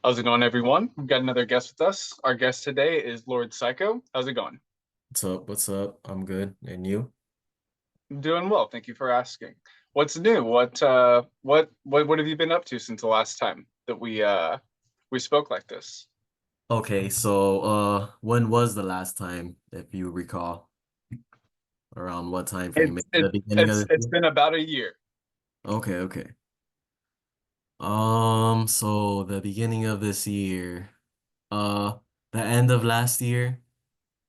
How's it going, everyone? We've got another guest with us. Our guest today is Lord Syko. How's it going? What's up? What's up? I'm good. And you? I'm doing well. Thank you for asking. What's new? What have you been up to since the last time that we spoke like this? Okay, so when was the last time, if you recall? Around what time frame? It's Maybe it, the beginning of it's the it's year? been about a year. Okay, okay. So the beginning of this year, uh the end of last year,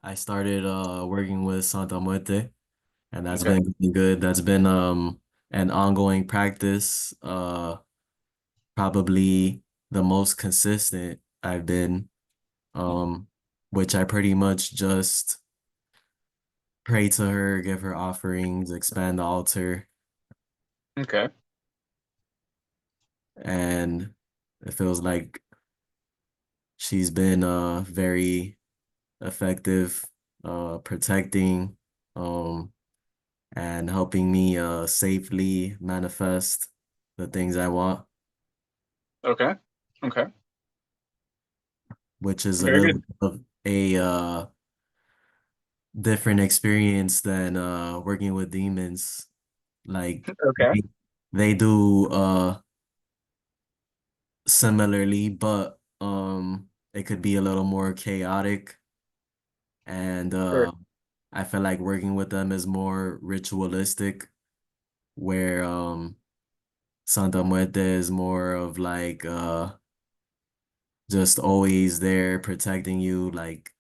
I started working with Santa Muerte, and that's Okay. been going good. That's been an ongoing practice, probably the most consistent I've been, um, which I pretty much just pray to her, give her offerings, expand the altar, Okay. and it feels like she's been very effective, protecting um and helping me safely manifest the things I want, Okay. Okay. which is a Very little good. bit of a different experience than working with demons. Like Okay. they do similarly, but it could be a little more chaotic, and Sure. I feel like working with them is more ritualistic, where Santa Muerte is more of like just always there protecting you, like,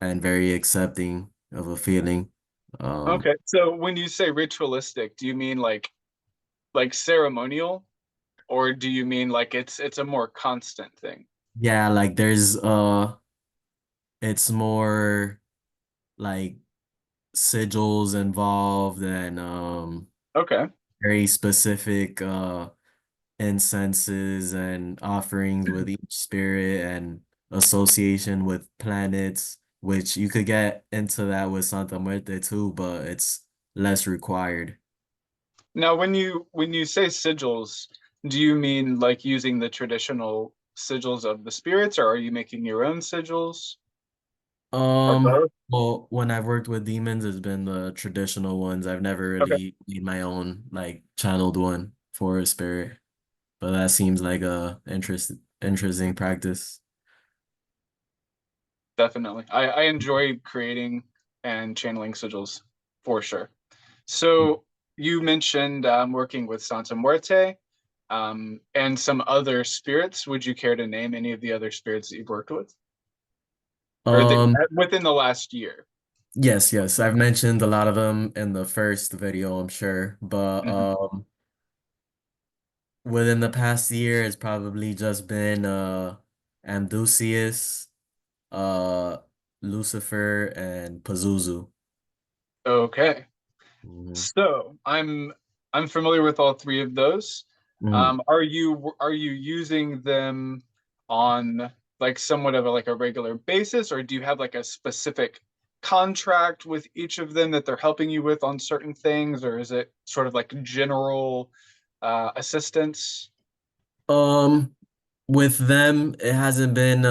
and very accepting of a feeling. Um Okay. So when you say ritualistic, do you mean like ceremonial, or do you mean like it's a more constant thing? yeah, like there's it's more like sigils involved, and Okay. very specific incenses and offerings with each spirit, and association with planets, which you could get into that with Santa Muerte too, but it's less required. Now, when you say sigils, do you mean like using the traditional sigils of the spirits, or are you making your own sigils, or both? Well, when I've worked with demons, it's been the traditional ones. I've never Okay, really made my own, like, channeled one for a spirit, but that seems like a interesting practice. definitely. I enjoy creating and channeling sigils for sure. So you mentioned working with Santa Muerte and some other spirits. Would you care to name any of the other spirits that you've worked with, or that Um, within the last year? yes, yes, I've mentioned a lot of them in the first video, I'm sure, but Mhm. within the past year, it's probably just been Amdusius, uh, Lucifer, and Pazuzu. Okay. Mhm. So I'm familiar with all three of those. Mhm. Are you using them on like somewhat of like a regular basis, or do you have like a specific contract with each of them that they're helping you with on certain things, or is it sort of like general assistance? Um, with them, it hasn't been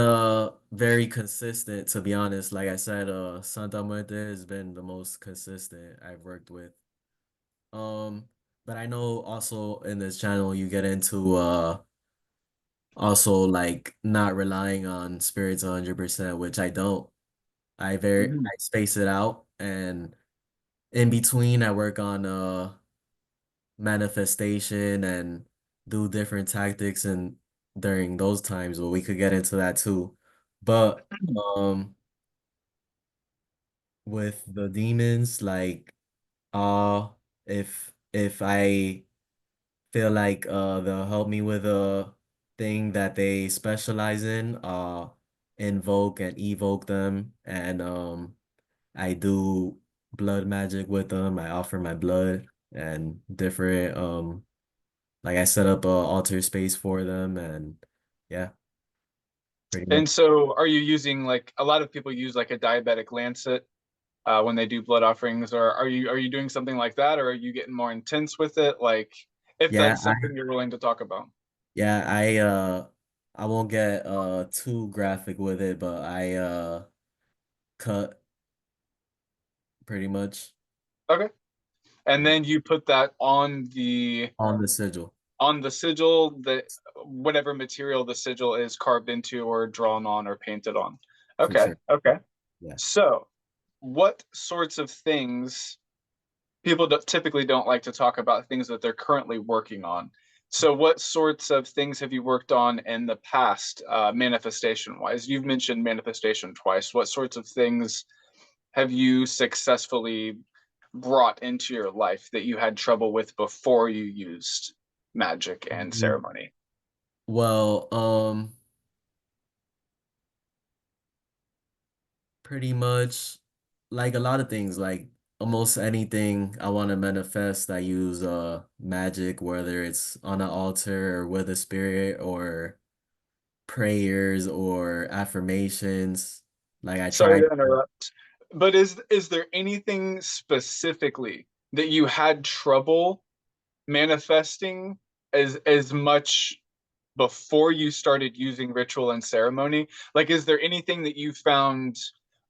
very consistent, to be honest. Like I said, Santa Muerte has been the most consistent I've worked with. Um, but I know also in this channel you get into also like not relying on spirits 100%, which I don't. I Mhm. space it out, and in between I work on manifestation and do different tactics and during those times, but we could get into that too. But um with the demons, like if I feel like they'll help me with a thing that they specialize in, invoke and evoke them, and I do blood magic with them. I offer my blood and different like I set up a altar space for them, and yeah, pretty much. And so, are you using like a lot of people use like a diabetic lancet when they do blood offerings, or are you doing something like that, or are you getting more intense with it? Like, if Yeah, that's something you're willing to talk about. yeah, I won't get too graphic with it, but I cut pretty much Okay. And then you put that on the sigil on the sigil, that whatever material the sigil is carved into or drawn on or painted on. for Okay. sure. Okay. Yeah. So, what sorts of things people typically don't like to talk about things that they're currently working on. So, what sorts of things have you worked on in the past, manifestation wise? You've mentioned manifestation twice. What sorts of things have you successfully brought into your life that you had trouble with before you used magic and Mhm. ceremony? Well, pretty much like a lot of things, like almost anything I want to manifest, I use magic, whether it's on an altar or with a spirit or prayers or affirmations. Like I Sorry try to to, interrupt, but is there anything specifically that you had trouble manifesting as much before you started using ritual and ceremony? Like, is there anything that you found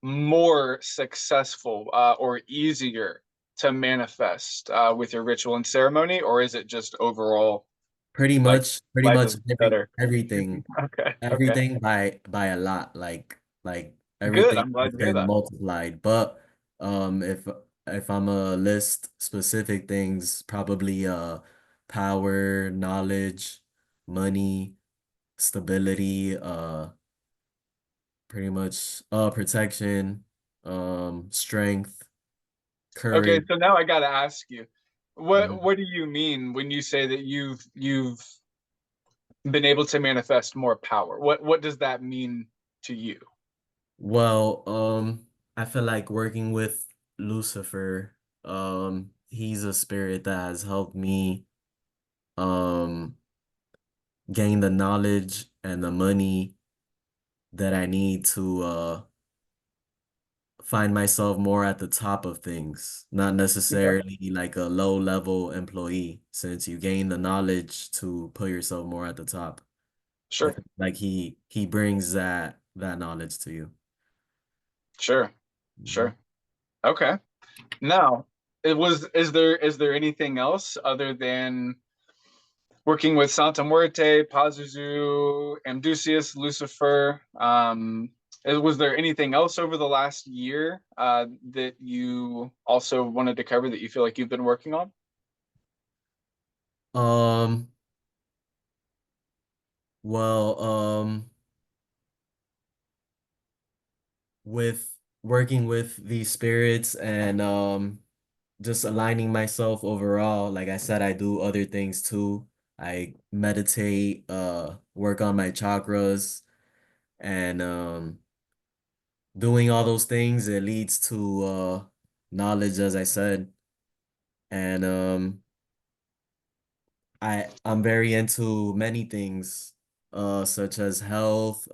more successful, or easier to manifest, with your ritual and ceremony, or is it just overall like pretty life much is better? everything, Okay, okay, everything by a lot, like good. everything I'm glad has to hear been that. multiplied. But if I'm a list specific things, probably power, knowledge, money, stability, pretty much protection, strength, Okay, courage. so now I got to ask you, Mhm. what do you mean when you say that you've been able to manifest more power? What does that mean to you? Well, I feel like working with Lucifer, he's a spirit that has helped me um gain the knowledge and the money that I need to find myself more at the top of things, not Okay, necessarily like a low level employee, since you gain the knowledge to put yourself more at the top. sure, Like he brings that knowledge to you. sure, Mhm. sure. Okay. Now, is there anything else other than working with Santa Muerte, Pazuzu, Amdusias, Lucifer? Was there anything else over the last year, that you also wanted to cover that you feel like you've been working on? Um, well, with working with these spirits and just aligning myself overall, like I said, I do other things too. I meditate, work on my chakras, and doing all those things, it leads to knowledge, as I said. And I'm very into many things, such as health,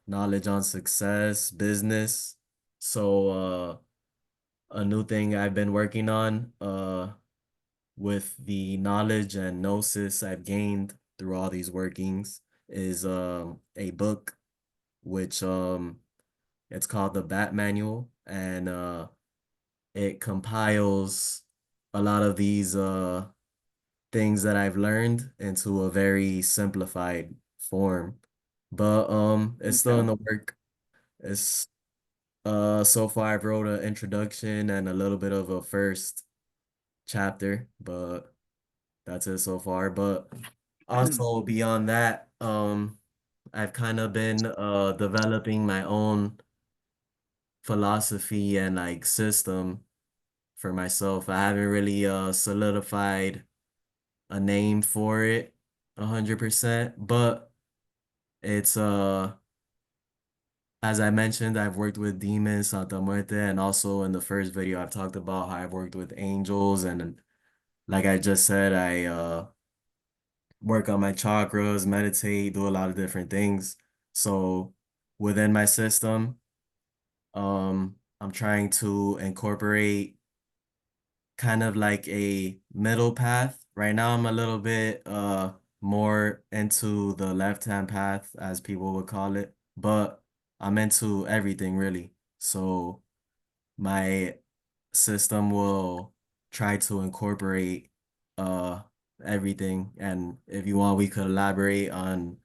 knowledge on success, business. So a new thing I've been working on, with the knowledge and gnosis I've gained through all these workings, is a book which it's called the Bat Manual, and it compiles a lot of these things that I've learned into a very simplified form. But it's still in Okay. the work. It's so far I've wrote an introduction and a little bit of a first chapter, but that's it so far. But also beyond that, I've kind of been developing my own philosophy and like system for myself. I haven't really solidified a name for it 100%, but it's as I mentioned, I've worked with demons, Santa Muerte, and also in the first video I've talked about how I've worked with angels, and like I just said, I work on my chakras, meditate, do a lot of different things. So within my system, I'm trying to incorporate kind of like a middle path. Right now I'm a little bit more into the left-hand path, as people would call it, but I'm into everything really. So my system will try to incorporate uh everything. And if you want, we could elaborate on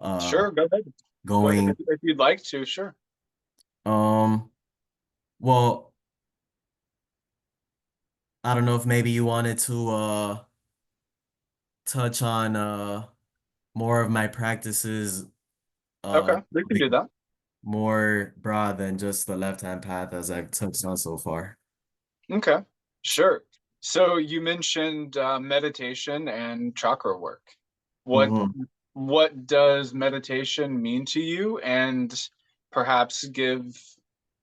uh Sure, go ahead. Go ahead going if you'd like to. Sure. um well, I don't know if maybe you wanted to touch on more of my practices, Okay, we can do something that. more broad than just the left-hand path as I've touched on so far. Okay, sure. So you mentioned meditation and chakra work. What Hmm. what does meditation mean to you? And perhaps give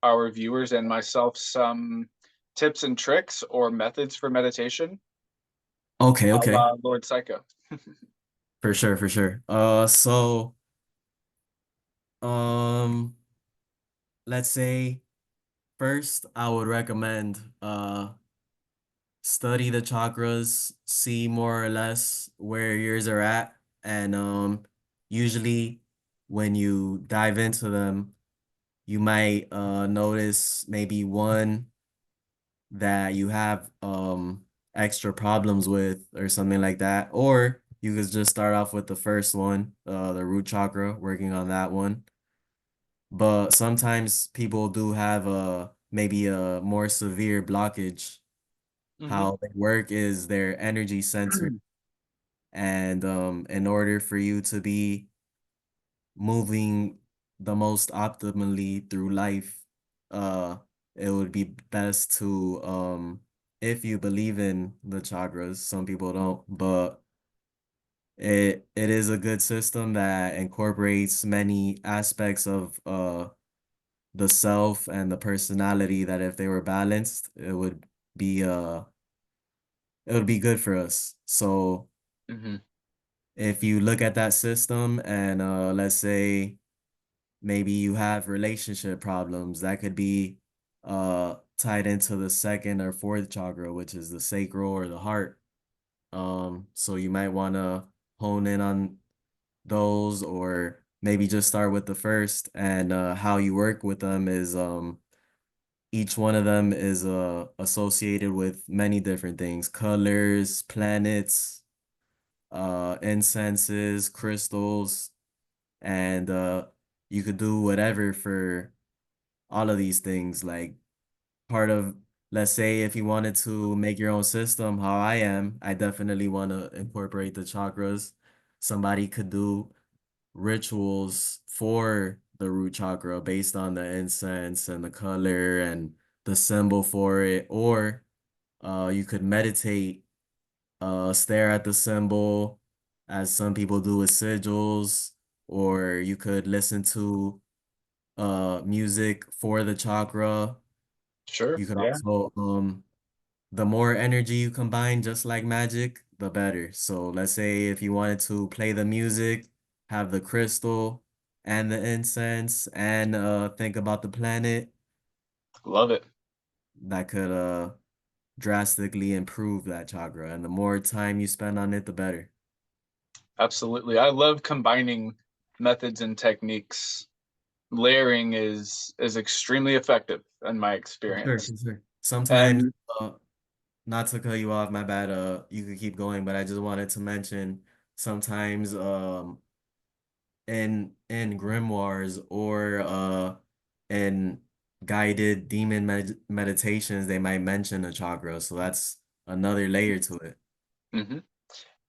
our viewers and myself some tips and tricks or methods for meditation, Okay, a okay. la Lord Psycho. For sure, for sure. Um, let's say first I would recommend study the chakras, see more or less where yours are at, and usually when you dive into them, you might notice maybe one that you have extra problems with or something like that. Or you could just start off with the first one, the root chakra, working on that one. But sometimes people do have a maybe a more severe blockage. Hmm. How they work is their energy center. And in order for you to be moving the most optimally through life, uh, it would be best to, if you believe in the chakras, some people don't, but it is a good system that incorporates many aspects of the self and the personality that if they were balanced, be uh it would be good for us. So Hmm. if you look at that system and let's say maybe you have relationship problems that could be tied into the second or fourth chakra, which is the sacral or the heart. So you might want to hone in on those, or maybe just start with the first. And how you work with them is each one of them is associated with many different things: colors, planets, incenses, crystals, and you could do whatever for all of these things. Like part of, let's say, if you wanted to make your own system, how I am, I definitely want to incorporate the chakras. Somebody could do rituals for the root chakra based on the incense and the color and the symbol for it, or you could meditate, stare at the symbol, as some people do with sigils, or you could listen to music for the chakra. Sure. You could Yeah. also the more energy you combine, just like magic, the better. So let's say if you wanted to play the music, have the crystal and the incense, and think about the planet, Love it. that could drastically improve that chakra. And the more time you spend on it, the better. Absolutely. I love combining methods and techniques. Layering is extremely effective in my For sure, experience. for sure. Sometimes, And uh, not to cut you off, my bad, you could keep going, but I just wanted to mention sometimes in grimoires or in guided demon meditations, they might mention a chakra, so that's another layer to it. mhm.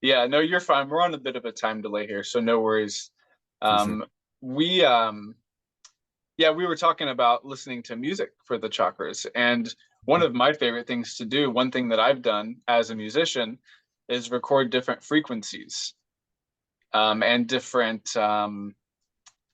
Yeah, no, you're fine. We're on a bit of a time delay here, so no worries. For sure. Um, we yeah, we were talking about listening to music for the chakras, and one of my favorite things to do, one thing that I've done as a musician, is record different frequencies and different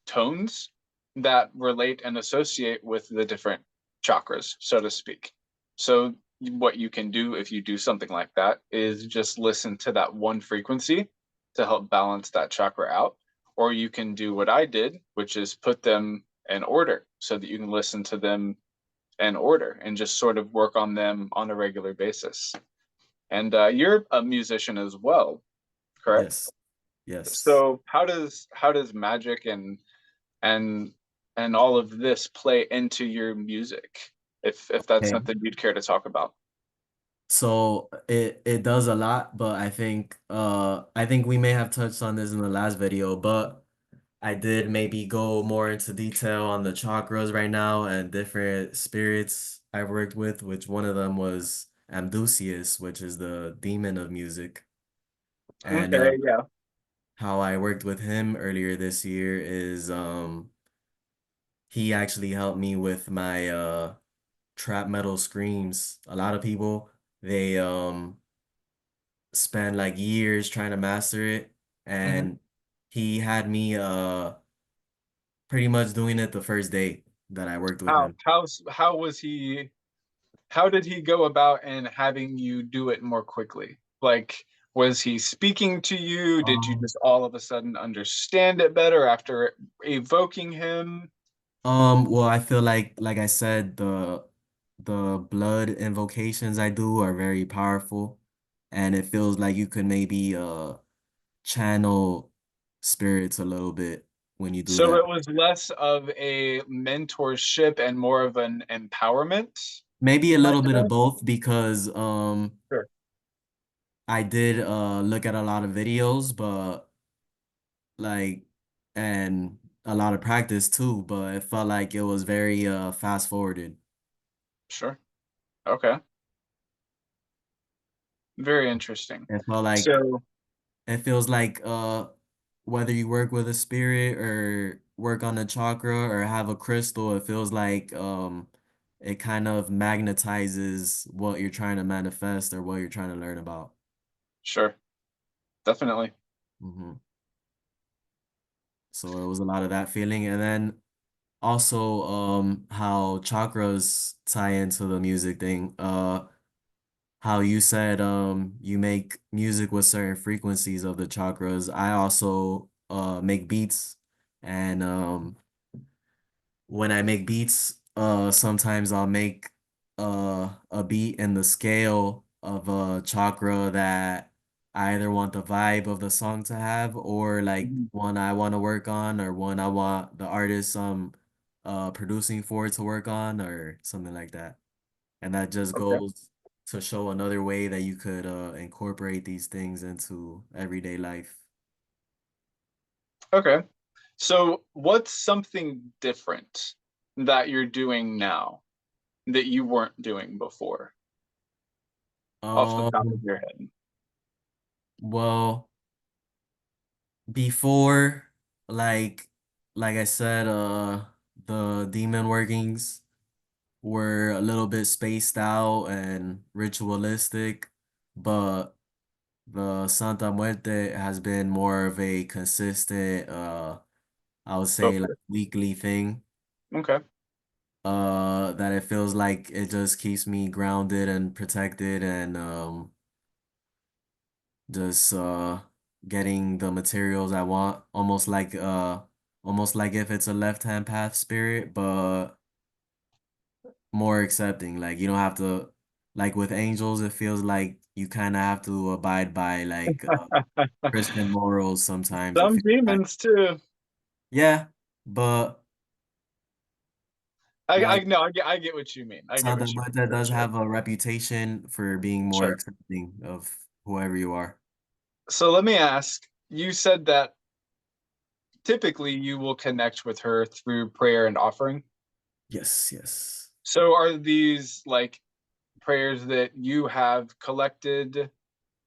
tones that relate and associate with the different chakras, so to speak. So, what you can do if you do something like that is just listen to that one frequency to help balance that chakra out. Or you can do what I did, which is put them in order so that you can listen to them in order and just sort of work on them on a regular basis. And you're a musician as well. correct? Yes. Yes. So how does magic and and all of this play into your music? If that's Okay. something you'd care to talk about. So it does a lot, but I think we may have touched on this in the last video, but I did maybe go more into detail on the chakras right now and different spirits I worked with, which one of them was Amdusius, which is the demon of music. And Okay, yeah. how I worked with him earlier this year is he actually helped me with my trap metal screams. A lot of people they spend like years trying to master it, Hmm. and he had me pretty much doing it the first day that I worked with him. How was he? How did he go about in having you do it more quickly? Like, was he speaking to you? Did you Um, just all of a sudden understand it better after evoking him? well, I feel like I said, the blood invocations I do are very powerful, and it feels like you could maybe channel spirits a little bit when you do So that. it was less of a mentorship and more of an empowerment, Maybe a you might little bit say? of both because Sure. I did look at a lot of videos, but like and a lot of practice too, but it felt like it was very fast forwarded. Sure. Okay. Very interesting. It felt like So, it feels like whether you work with a spirit or work on a chakra or have a crystal, it feels like it kind of magnetizes what you're trying to manifest or what you're trying to learn about. sure. Definitely. hmm So it was a lot of that feeling. And then also how chakras tie into the music thing. How you said you make music with certain frequencies of the chakras. I also make beats, and when I make beats, sometimes I'll make a beat in the scale of a chakra that I either want the vibe of the song to have, or like Mhm. one I want to work on, or one I want the artist producing for to work on, or something like that. And that just Okay. goes to show another way that you could incorporate these things into everyday life. Okay. So, what's something different that you're doing now that you weren't doing before, off the top of Um, your head? well, before, like like I said, the demon workings were a little bit spaced out and ritualistic, but the Santa Muerte has been more of a consistent, I would say like Focus. weekly thing. Okay. That it feels like it just keeps me grounded and protected and just getting the materials I want, almost like if it's a left-hand path spirit, but more accepting. Like you don't have to, like with angels, it feels like you kind of have to abide by like Christian morals sometimes. It Some feels like, demons too. yeah, but I like no, I get what you mean. I get Santa what you mean Marta for does sure. have a reputation for being more Sure. accepting of whoever you are. So let me ask, you said that typically you will connect with her through prayer and offering. Yes, yes. So are these like prayers that you have collected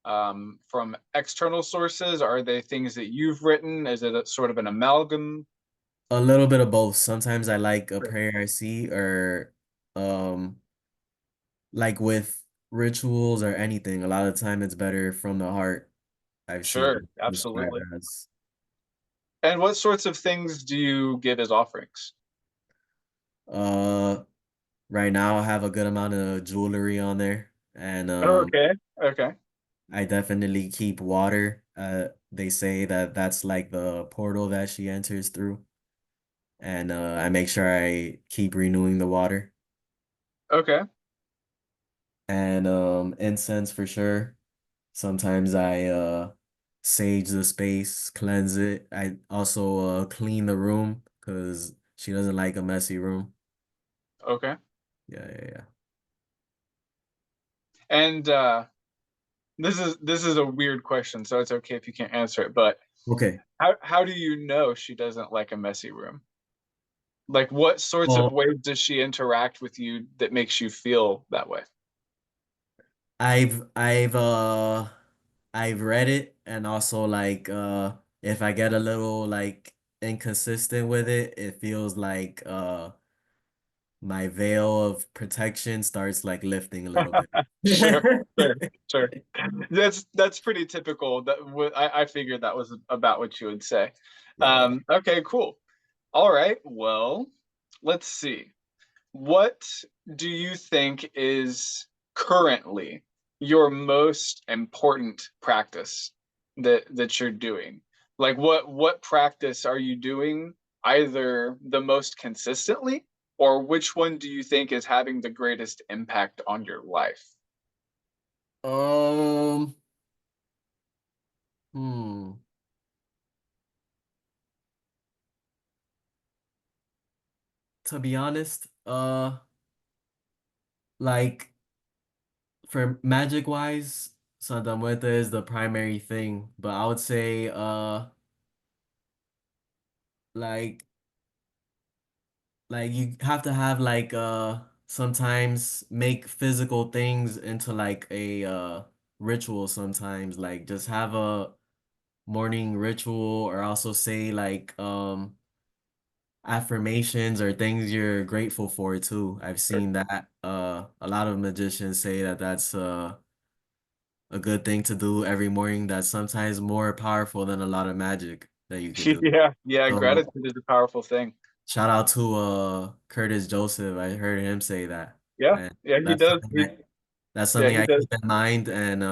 from external sources? Are they things that you've written? Is it a, sort of an amalgam? A little bit of both. Sometimes I like a Sure. prayer I see, or um like with rituals or anything. A lot of the time it's better from the heart. I've seen Sure, it described absolutely. as. And what sorts of things do you give as offerings? Uh right now I have a good amount of jewelry on there, and Okay, okay, I definitely keep water. They say that that's like the portal that she enters through, and I make sure I keep renewing the water. okay. And incense for sure. Sometimes sage the space, cleanse it. I also clean the room because she doesn't like a messy room. Okay. Yeah, yeah, And this is a weird question, so it's okay if you can't answer it, but yeah. Okay. how do you know she doesn't like a messy room? Like what sorts of Well, ways does she interact with you that makes you feel that way? I've read it, and also like if I get a little like inconsistent with it, it feels like my veil of protection starts like lifting a little bit. Sure, sure, sure. That's pretty typical. I figured that was about what you would say. Yeah. Okay, cool. All right. Well, let's see. What do you think is currently your most important practice that you're doing? Like what practice are you doing either the most consistently, or which one do you think is having the greatest impact on your life? Um, hmm. To be honest, like for magic wise, Santa Muerte is the primary thing, but I would say like you have to have like sometimes make physical things into like a ritual sometimes, like just have a morning ritual, or also say like affirmations or things you're grateful for too. I've seen that a lot of magicians say that that's a good thing to do every morning, that's sometimes more powerful than a lot of magic that you could do. Yeah, yeah, So gratitude is a powerful thing. shout out to Curtis Joseph. I heard him say that. Yeah, And yeah, he that's does. something that's Yeah, something he I does. keep in mind, and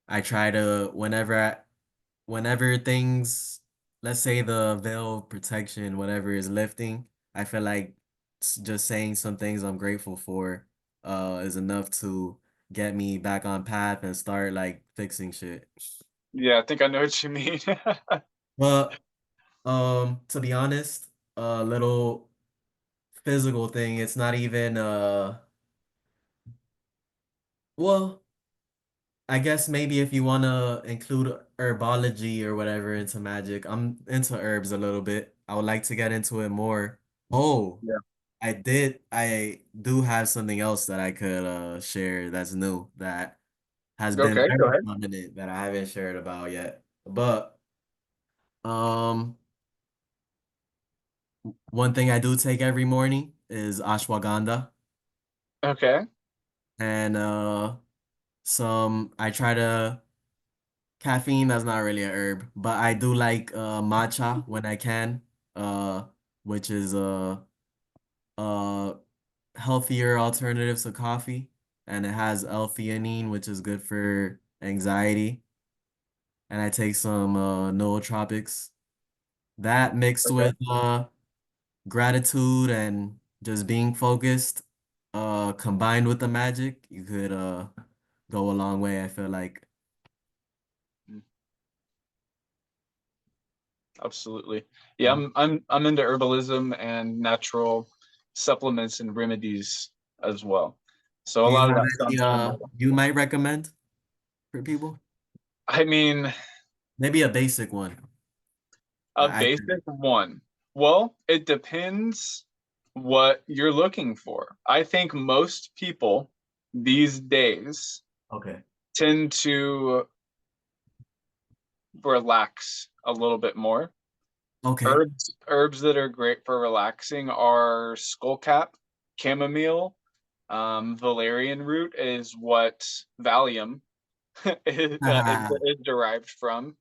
I try to whenever things, let's say the veil of protection, whatever is lifting, I feel like just saying some things I'm grateful for is enough to get me back on path and start like fixing shit. Yeah, I think I know what you mean. But to be honest, a little physical thing, it's not even well, I guess maybe if you want to include herbology or whatever into magic, I'm into herbs a little bit. I would like to get into it more. Oh, Yeah. I do have something else that I could share that's new, that has been Okay, go very ahead. prominent, that I haven't shared about yet. But um one thing I do take every morning is ashwagandha, Okay. and some I try to caffeine, that's not really a herb, but I do like matcha when I can, uh, which is a healthier alternative to coffee, and it has L-theanine, which is good for anxiety. And I take some nootropics. That mixed Okay. with gratitude and just being focused, combined with the magic, you could go a long way, I feel like. Mm, absolutely. Yeah, I'm into herbalism and natural supplements and remedies as well. So a Do you lot of have that any sounds familiar. you might recommend for people? I mean, Maybe a basic one a that I could. basic one. Well, it depends what you're looking for. I think most people these days Okay. tend to relax a little bit more. Okay. Herbs that are great for relaxing are skullcap, chamomile, valerian root is what Valium Ah, is derived from.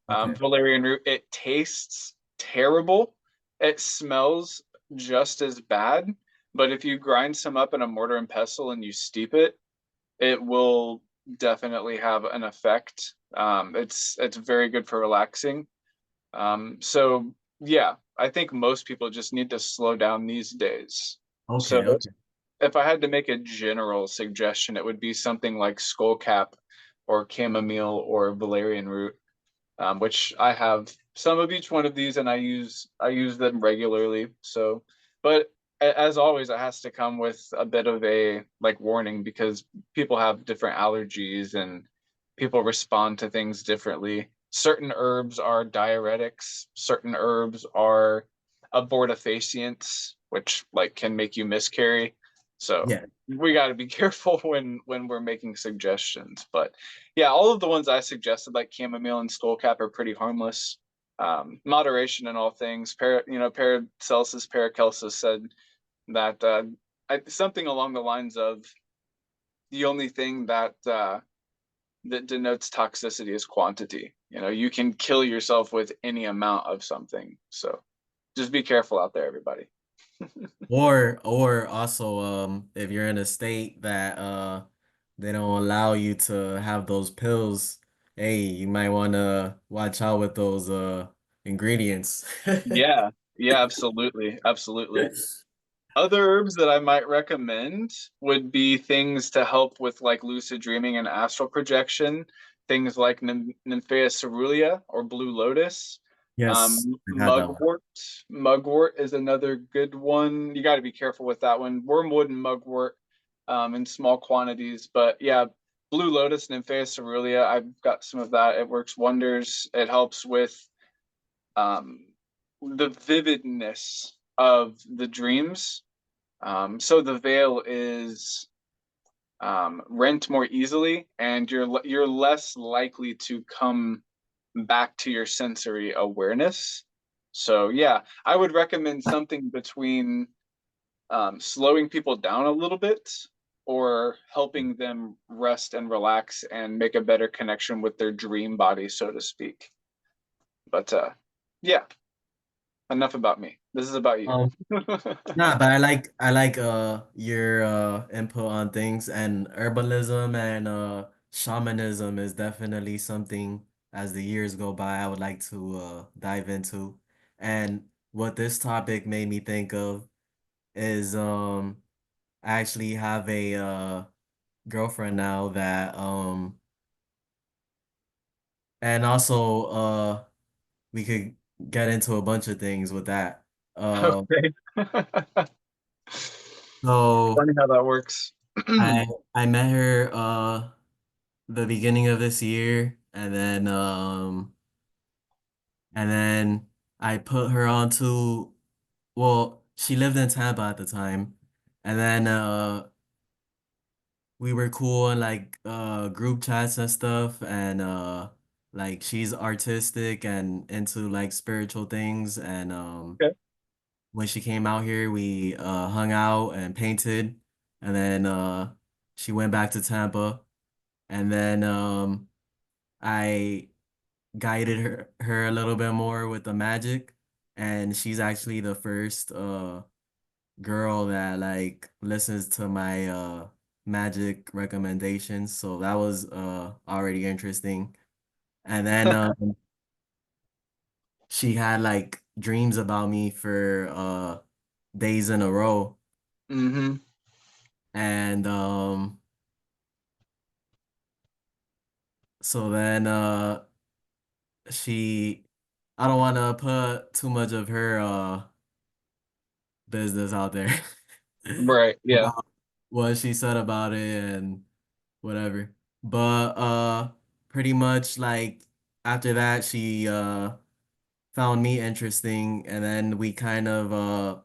okay. Valerian root, it tastes terrible. It smells just as bad, but if you grind some up in a mortar and pestle and you steep it, it will definitely have an effect. It's very good for relaxing. So yeah, I think most people just need to slow down these days. So Okay. Okay. if I had to make a general suggestion, it would be something like skullcap or chamomile or valerian root. which I have some of each one of these, and I use them regularly. So, but as always, it has to come with a bit of a like warning, because people have different allergies and people respond to things differently. Certain herbs are diuretics. Certain herbs are abortifacients, which like can make you miscarry. So Yeah. we got to be careful when we're making suggestions. But yeah, all of the ones I suggested, like chamomile and skullcap, are pretty harmless. Moderation in all things. Paracelsus Paracelsus said that something along the lines of the only thing that denotes toxicity is quantity. You can kill yourself with any amount of something. So just be careful out there, everybody. Or also if you're in a state that they don't allow you to have those pills, hey, you might want to watch out with those ingredients. Yeah, yeah, absolutely, absolutely. Other herbs that I might recommend would be things to help with like lucid dreaming and astral projection. Things like Nymphaea cerulea or blue lotus. Yes, I had that one. Mugwort. Mugwort is another good one. You got to be careful with that one. Wormwood and mugwort in small quantities. But yeah, blue lotus, Nymphaea cerulea. I've got some of that. It works wonders. It helps with um, the vividness of the dreams. So the veil is rent more easily, and you're less likely to come back to your sensory awareness. So yeah, I would recommend something between slowing people down a little bit or helping them rest and relax and make a better connection with their dream body, so to speak. But yeah, enough about me. This is about you. Um, Nah, but I like your input on things, and herbalism and shamanism is definitely something as the years go by I would like to dive into. And what this topic made me think of is I actually have a girlfriend now that and also we could get into a bunch of things with that. Uh Okay. so Funny how that works. I I met her the beginning of this year, and then I put her onto, well, she lived in Tampa at the time, and then we were cool in like group chats and stuff, and like she's artistic and into like spiritual things, and Okay. when she came out here we hung out and painted, and then she went back to Tampa, and then I guided her a little bit more with the magic, and she's actually the first girl that like listens to my magic recommendations, so that was already interesting. And then she had like dreams about me for days in a row, Mm-hmm. and so then she, I don't want to put too much of her business out there. Right. Yeah. About what she said about it and whatever. But pretty much like after that she found me interesting, and then we kind of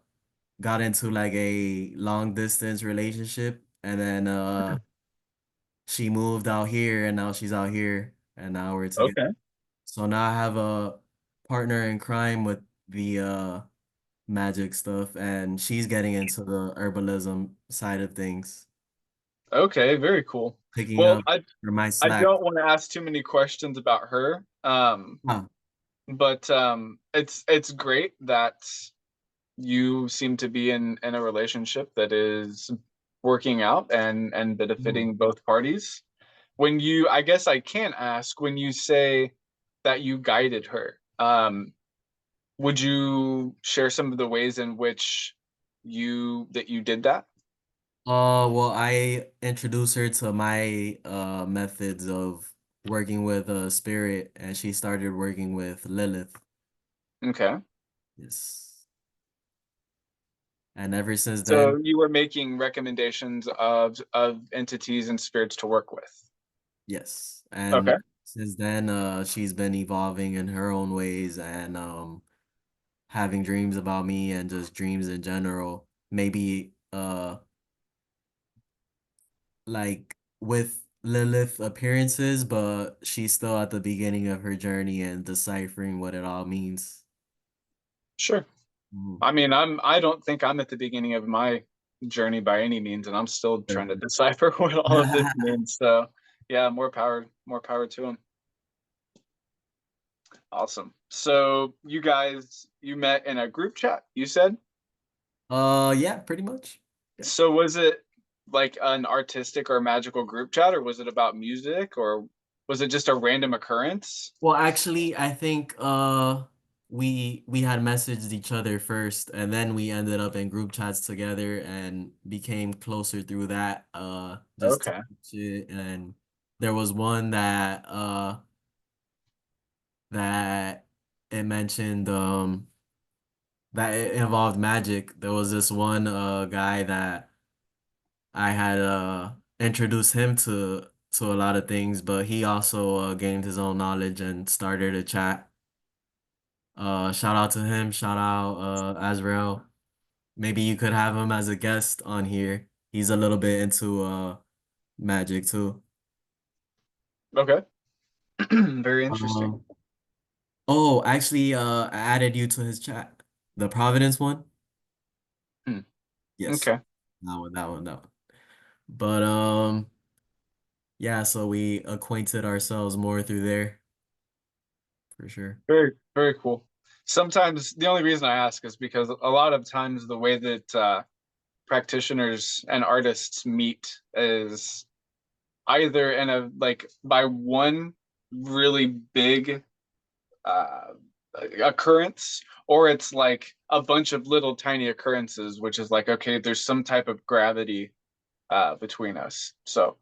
got into like a long distance relationship, and then she moved out here, and now she's out here, and now we're together. Okay. So now I have a partner in crime with the magic stuff, and she's getting into the herbalism side of things, Okay. Very cool. picking Well, up I for my I slack. don't want to ask too many questions about her. Ah, But it's great that you seem to be in a relationship that is working out and mm. benefiting both parties. I guess I can ask, when you say that you guided her, would you share some of the ways in which you did that? Well, I introduced her to my methods of working with Spirit, and she started working with Lilith. Okay. Yes. And ever since then, So you were making recommendations of entities and spirits to work with. yes. Okay. And since then, she's been evolving in her own ways and having dreams about me and just dreams in general. Maybe like with Lilith appearances, but she's still at the beginning of her journey and deciphering what it all means. Sure. Mhm. I mean, I don't think I'm at the beginning of my journey by any means, and I'm still trying to decipher what all of this means. So, yeah, more power to him. Awesome. So, you guys, you met in a group chat, you said? Yeah, pretty much. Yeah. So, was it like an artistic or magical group chat, or was it about music, or was it just a random occurrence? Well, actually, I think we had messaged each other first and then we ended up in group chats together and became closer through that just Okay. talking shit. And there was one that it mentioned that it involved magic. There was this one guy that I had introduced him to a lot of things, but he also gained his own knowledge and started a chat. Shout out to him. Shout out Azrael. Maybe you could have him as a guest on here. He's a little bit into magic too. Okay. Very interesting. Um, oh, actually, I added you to his chat. The Providence one? Hmm. Yes. Okay. That one, that one, that one. But yeah, so we acquainted ourselves more through there for sure. Very, very cool. Sometimes the only reason I ask is because a lot of times the way that practitioners and artists meet is either in a like by one really big uh, occurrence, or it's like a bunch of little tiny occurrences, which is like, okay, there's some type of gravity between us. So,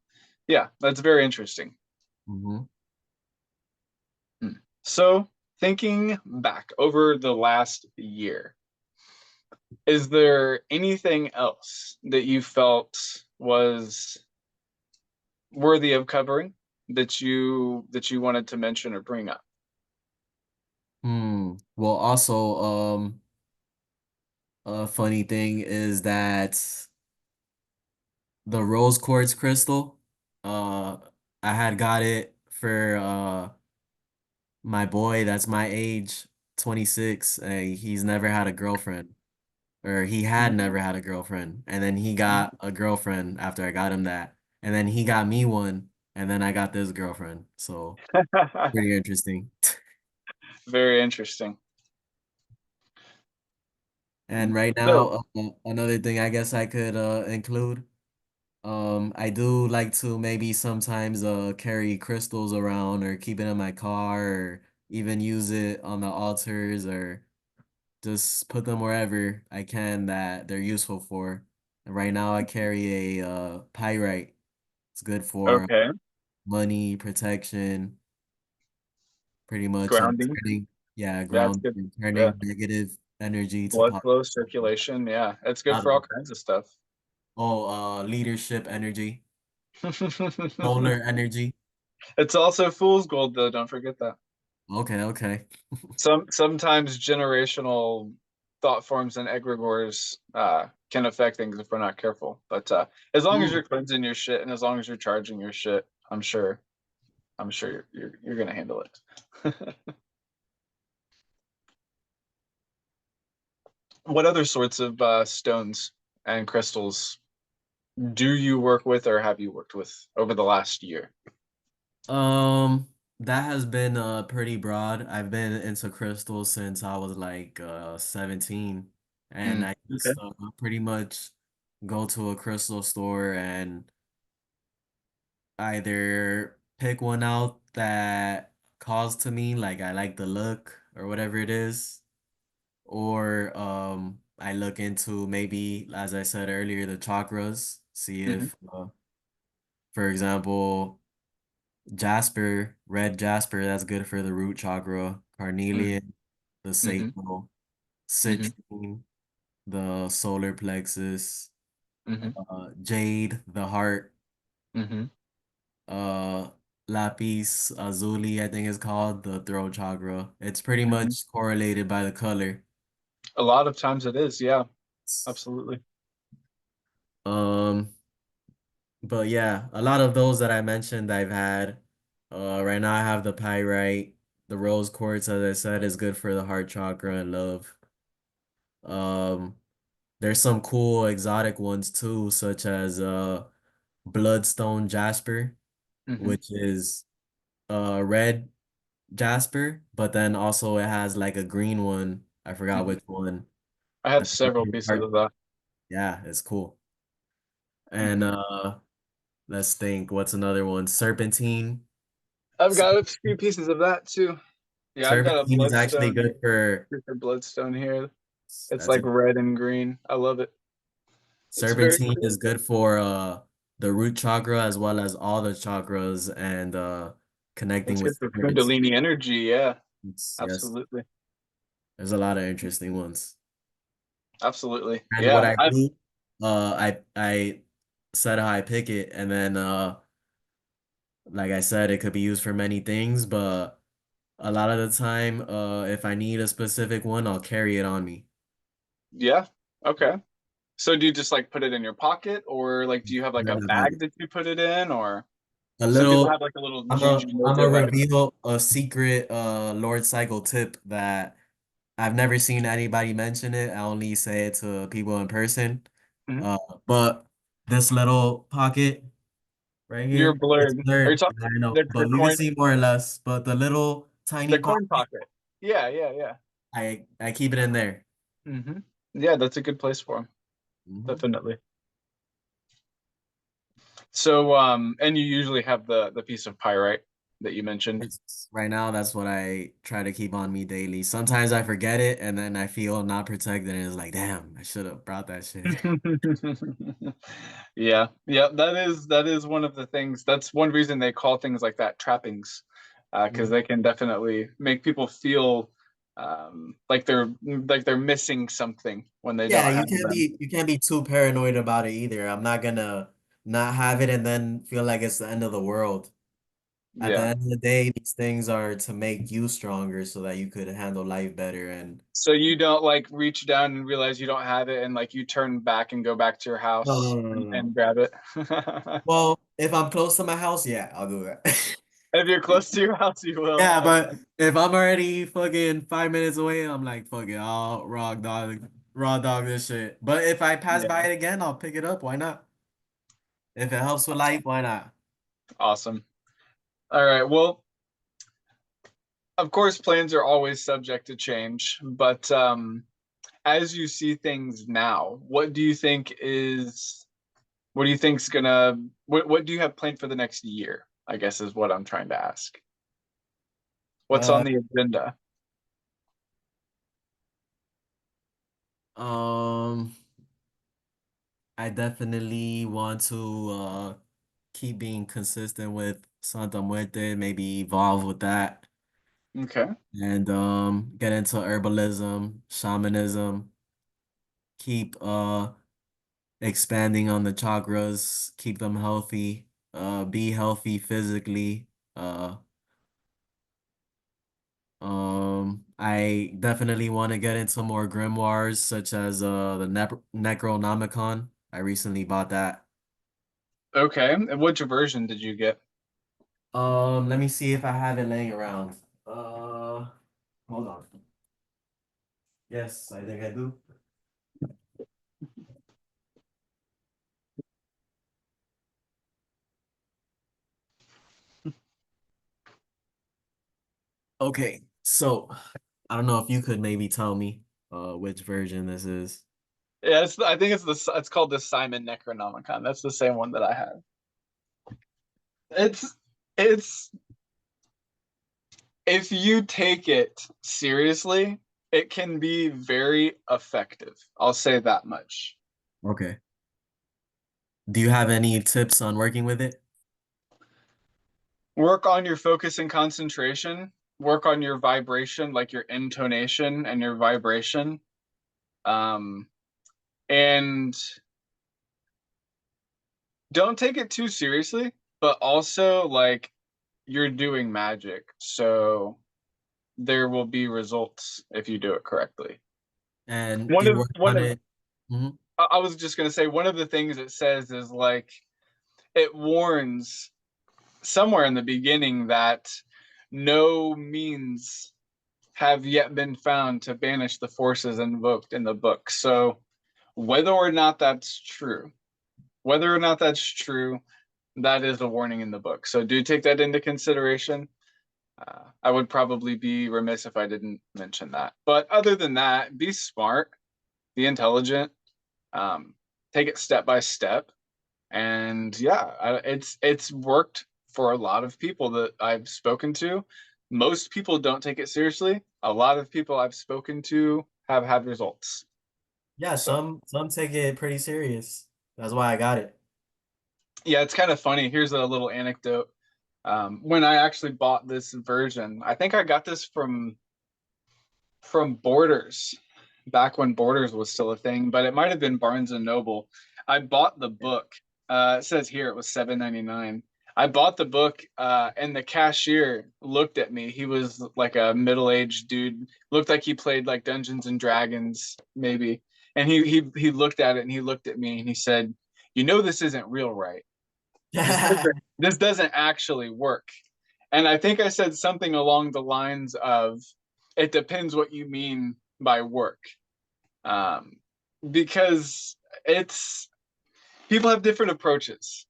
yeah, that's very interesting. Hmm. Hmm. So, thinking back over the last year, is there anything else that you felt was worthy of covering that you wanted to mention or bring up? Well, also, a funny thing is that the rose quartz crystal, uh, I had got it for my boy that's my age, 26, and he's never had a girlfriend, or he had never had a girlfriend, and then he got a girlfriend after I got him that, and then he got me one, and then I got this girlfriend. So pretty interesting. Very interesting. And right So, now, another thing I guess I could include. I do like to maybe sometimes carry crystals around or keep it in my car or even use it on the altars or just put them wherever I can that they're useful for. And right now I carry a pyrite. It's good for okay, money, protection, pretty much, and grounding. turning, yeah, Yeah, it's ground, good. and Yeah, turning negative energy to blood positive. flow, circulation. Yeah, it's good for all kinds of stuff. Oh, leadership energy, solar energy. It's also fool's gold, though. Don't forget that. Okay, okay. Sometimes generational thought forms and egregores can affect things if we're not careful. But as long as you're cleansing your shit and as long as you're charging your shit, I'm sure you're gonna handle it. What other sorts of stones and crystals do you work with or have you worked with over the last year? That has been pretty broad. I've been into crystals since I was like 17 and Mm, I okay. just pretty much go to a crystal store and either pick one out that calls to me, like I like the look or whatever it is, or I look into maybe, as I said earlier, the chakras, see Hmm. if for example, Jasper, red jasper, that's good for the root chakra. Mm-hmm. Carnelian, the Mm-hmm. sacral. Mm-hmm. Citrine, the solar plexus. Mm-hmm. Jade, the heart. Mm-hmm. uh Lapis Lazuli, I think it's called, the throat chakra. It's pretty Mm-hmm. much correlated by the color. A lot of times it is, yeah, absolutely. Um, but yeah, a lot of those that I mentioned I've had. Right now I have the pyrite, the rose quartz, as I said, is good for the heart chakra and love. Um, there's some cool exotic ones too, such as bloodstone jasper, Mm-hmm. which is red jasper, but then also it has like a green one. I forgot Mm-hmm. which one. I have But the several green pieces part, of that. yeah, it's cool. And Mm-hmm. let's think, what's another one? Serpentine. I've Ser- got a few pieces of that too. Yeah, I've got a Serpentine is actually bloodstone, good for super bloodstone here. It's that's a like red and green. I love it. It's very serpentine cool. is good for the root chakra as well as all the chakras and connecting It's good with for spirits. Kundalini energy. Yeah, Yes, absolutely. there's a lot of interesting ones. Absolutely. And what Yeah. I do, I said how I pick it, and then like I said, it could be used for many things, but a lot of the time, if I need a specific one, I'll carry it on me. Yeah. Okay. So do you just like put it in your pocket or like do you have like a bag that you put it in or A some people little, have like a little I'm juju I'm a notebook like reveal a secret Lord Cycle tip that I've never seen anybody mention it. I only say it to people in person. Mhm. Uh, but this little pocket right You're here, it's blurred. Are you blurred, talking I know, the but you can coin see more or less. But the little tiny the coin pocket, pocket? Yeah, yeah, yeah. I keep it in there. Hmm. Yeah, that's a good place for them. Mhm. Definitely. So and you usually have the piece of pyrite that you mentioned. Right now, that's what I try to keep on me daily. Sometimes I forget it, and then I feel not protected, and it's like, damn, I should have brought that shit. Yeah, yeah, that is one of the things. That's one reason they call things like that trappings, because Mhm. they can definitely make people feel like they're missing something when they Yeah, don't have them. you can't be too paranoid about it either. I'm not gonna not have it and then feel like it's the end of the world. At the Yeah. end of the day, these things are to make you stronger so that you could handle life better. And So you don't like reach down and realize you don't have it, and like you turn back and go back to your no, no, house no, no, and no. grab it. Well, if I'm close to my house, yeah, I'll do that. If you're close to your house, you will. Yeah, Okay. but if I'm already fucking 5 minutes away, I'm like, fuck it, I'll raw dog this shit. But if I pass by Yeah. it again, I'll pick it up. Why not? If it helps with life, why not? Awesome. All right. Well, of course, plans are always subject to change, but as you see things now, what do you think's gonna what do you have planned for the next year? I guess is what I'm trying to ask. What's Uh, on the agenda? um, I definitely want to keep being consistent with Santa Muerte, maybe evolve with that, Okay. and get into herbalism, shamanism, keep expanding on the chakras, keep them healthy, be healthy physically. Uh, I definitely want to get into more grimoires such as the Necronomicon. I recently bought that. Okay. And which version did you get? Let me see if I have it laying around. Uh, hold on. Yes, I think I do. Okay, so I don't know if you could maybe tell me which version this is. Yeah, I think it's called the Simon Necronomicon. That's the same one that I have. It's it's if you take it seriously, it can be very effective. I'll say that much. Okay. Do you have any tips on working with it? Work on your focus and concentration. Work on your vibration, like your intonation and your vibration. Um, and don't take it too seriously, but also like you're doing magic. So there will be results if you do it correctly. And One you of work one on of it. Mhm. I was just gonna say one of the things it says is like it warns somewhere in the beginning that no means have yet been found to banish the forces invoked in the book. So whether or not that's true, whether or not that's true, that is a warning in the book. So do take that into consideration. I would probably be remiss if I didn't mention that. But other than that, be smart, be intelligent, um, take it step by step, and yeah, it's worked for a lot of people that I've spoken to. Most people don't take it seriously. A lot of people I've spoken to have had results. Yeah, So some take it pretty serious. That's why I got it. yeah, it's kind of funny. Here's a little anecdote. When I actually bought this version, I think I got this from Borders back when Borders was still a thing, but it might have been Barnes and Noble. I bought the book. It says here it was $7.99. I bought the book, and the cashier looked at me. He was like a middle-aged dude. Looked like he played like Dungeons and Dragons, maybe. And he looked at it and he looked at me and he said, "You know this isn't real, right? This doesn't actually work." And I think I said something along the lines of, "It depends what you mean by work," um, because it's people have different approaches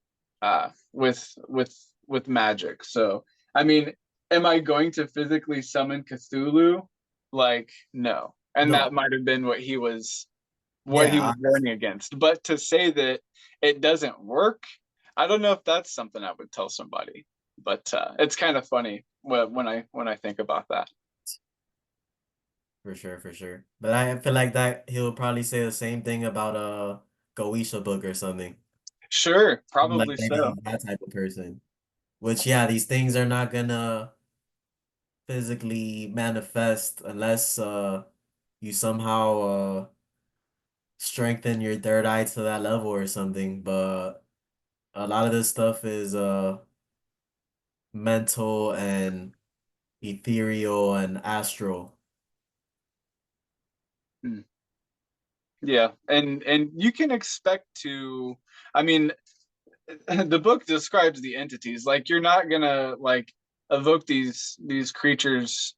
with magic. So, I mean, am I going to physically summon Cthulhu? Like, no. And that No. might have been what he was Yeah. warning against. But to say that it doesn't work, I don't know if that's something I would tell somebody. But it's kind of funny when I think about that. For sure, for sure. But I feel like that he'll probably say the same thing about a Goetia book or something. Sure, Like probably maybe so. he's that type of person. Which yeah, these things are not gonna physically manifest unless you somehow strengthen your third eye to that level or something. But a lot of this stuff is mental and ethereal and astral. Hmm. Yeah, and you can expect to. I mean, the book describes the entities. Like you're not gonna like evoke these creatures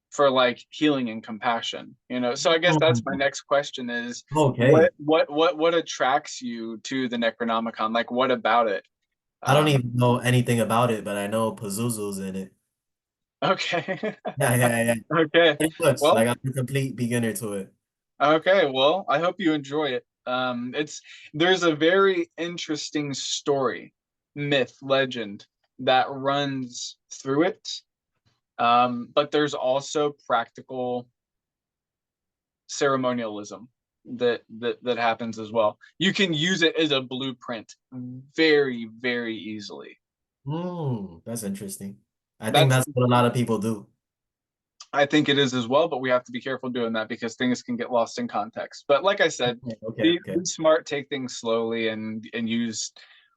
for like healing and compassion, you know. So I guess that's my Mm. next question is Okay. what attracts you to the Necronomicon? Like what about it? I don't Um, even know anything about it, but I know Pazuzu's in it. okay. Yeah, yeah, yeah. Okay. Pretty much. Well, Like I'm a complete beginner to it. okay. Well, I hope you enjoy it. There's a very interesting story, myth, legend that runs through it. But there's also practical ceremonialism that happens as well. You can use it as a blueprint very, very easily. That's interesting. I think That's that's what a lot of people do. I think it is as well, but we have to be careful doing that because things can get lost in context. But like I said, Okay, okay, okay. be smart, take things slowly, and use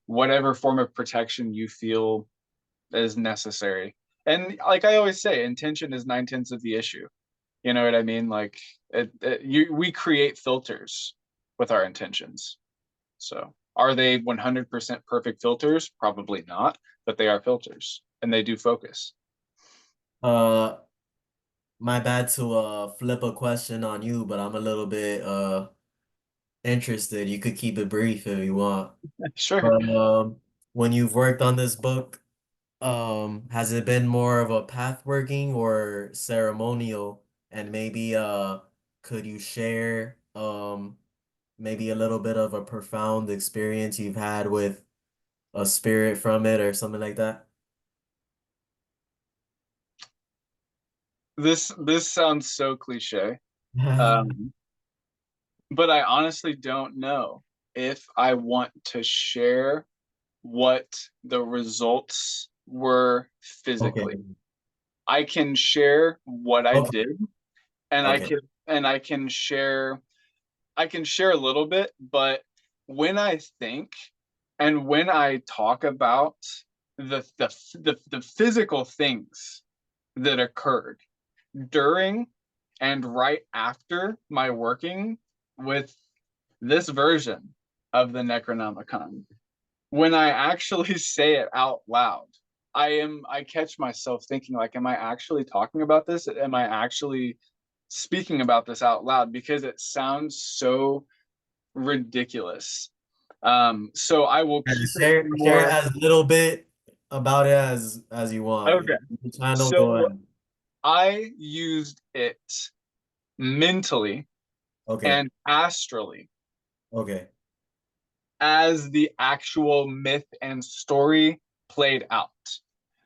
whatever form of protection you feel is necessary. And like I always say, intention is 9/10 of the issue. You know what I mean? Like we create filters with our intentions. So are they 100% perfect filters? Probably not, but they are filters and they do focus. Uh, my bad to flip a question on you, but I'm a little bit interested. You could keep it brief if you want. Sure. But when you've worked on this book, has it been more of a pathworking or ceremonial? And maybe could you share maybe a little bit of a profound experience you've had with a spirit from it or something like that? This sounds so cliche. Um, but I honestly don't know if I want to share what the results were Okay. physically. I can share what I Okay. did, and Okay. I can share a little bit, but when I think and when I talk about the physical things that occurred during and right after my working with this version of the Necronomicon, when I actually say it out loud, I catch myself thinking like, am I actually talking about this? Am I actually speaking about this out loud? Because it sounds so ridiculous. So I will Yeah, keep it share more. as little bit about it as you want. Okay. Your channel, go So ahead. I used it mentally Okay. and astrally Okay. as the actual myth and story played out.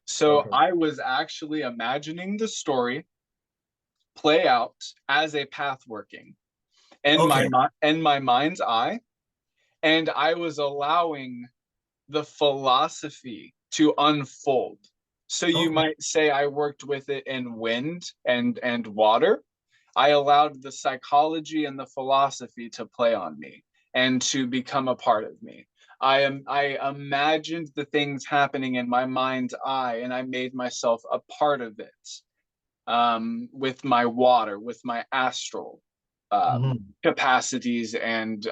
So Okay. I was actually imagining the story play out as a path working Okay. in my mind's eye, and I was allowing the philosophy to unfold. So you Okay. might say I worked with it in wind and water. I allowed the psychology and the philosophy to play on me and to become a part of me. I imagined the things happening in my mind's eye, and I made myself a part of it, with my water, with my astral Mhm. capacities and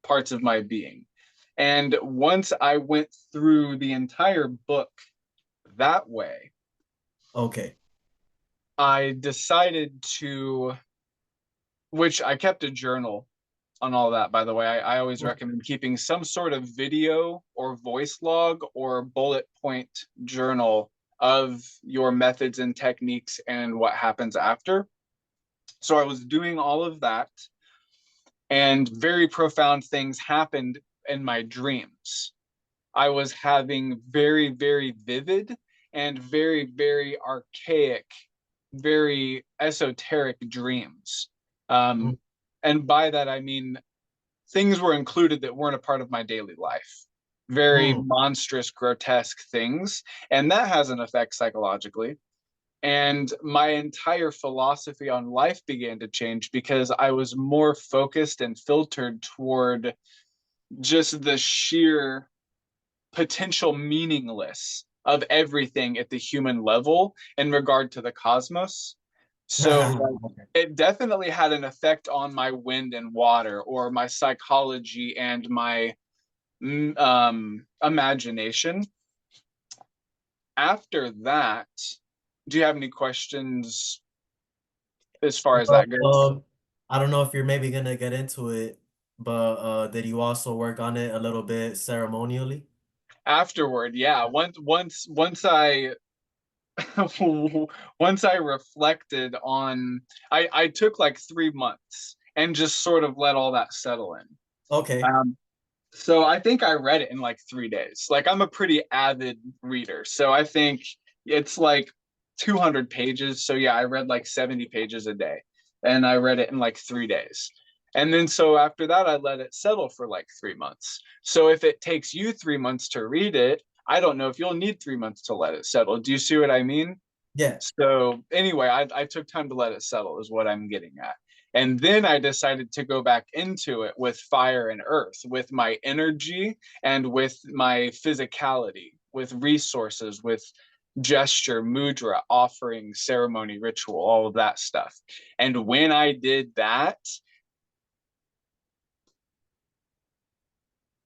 parts of my being. And once I went through the entire book that way, Okay. I decided to, which I kept a journal on all that, by the way. I always recommend keeping some sort of video or voice log or bullet point journal of your methods and techniques and what happens after. So I was doing all of that, and very profound things happened in my dreams. I was having very, very vivid and very, very archaic, very esoteric dreams. Mhm. And by that, I mean things were included that weren't a part of my daily life. Very Mhm. monstrous, grotesque things. And that has an effect psychologically. And my entire philosophy on life began to change because I was more focused and filtered toward just the sheer potential meaningless of everything at the human level in regard to the cosmos. So like, Okay. it definitely had an effect on my wind and water, or my psychology and my imagination. After that, do you have any questions as far as that goes? Um, I don't know if you're maybe gonna get into it, but did you also work on it a little bit ceremonially? Afterward, yeah. Once I once I reflected on, I took like 3 months and just sort of let all that settle in. Okay. Um, so I think I read it in like 3 days. Like I'm a pretty avid reader, so I think it's like 200 pages. So yeah, I read like 70 pages a day, and I read it in like 3 days. And then so after that, I let it settle for like 3 months. So if it takes you 3 months to read it, I don't know if you'll need 3 months to let it settle. Do you see what I mean? Yeah. So anyway, I took time to let it settle, is what I'm getting at. And then I decided to go back into it with fire and earth, with my energy and with my physicality, with resources, with gesture, mudra, offering, ceremony, ritual, all of that stuff. And when I did that,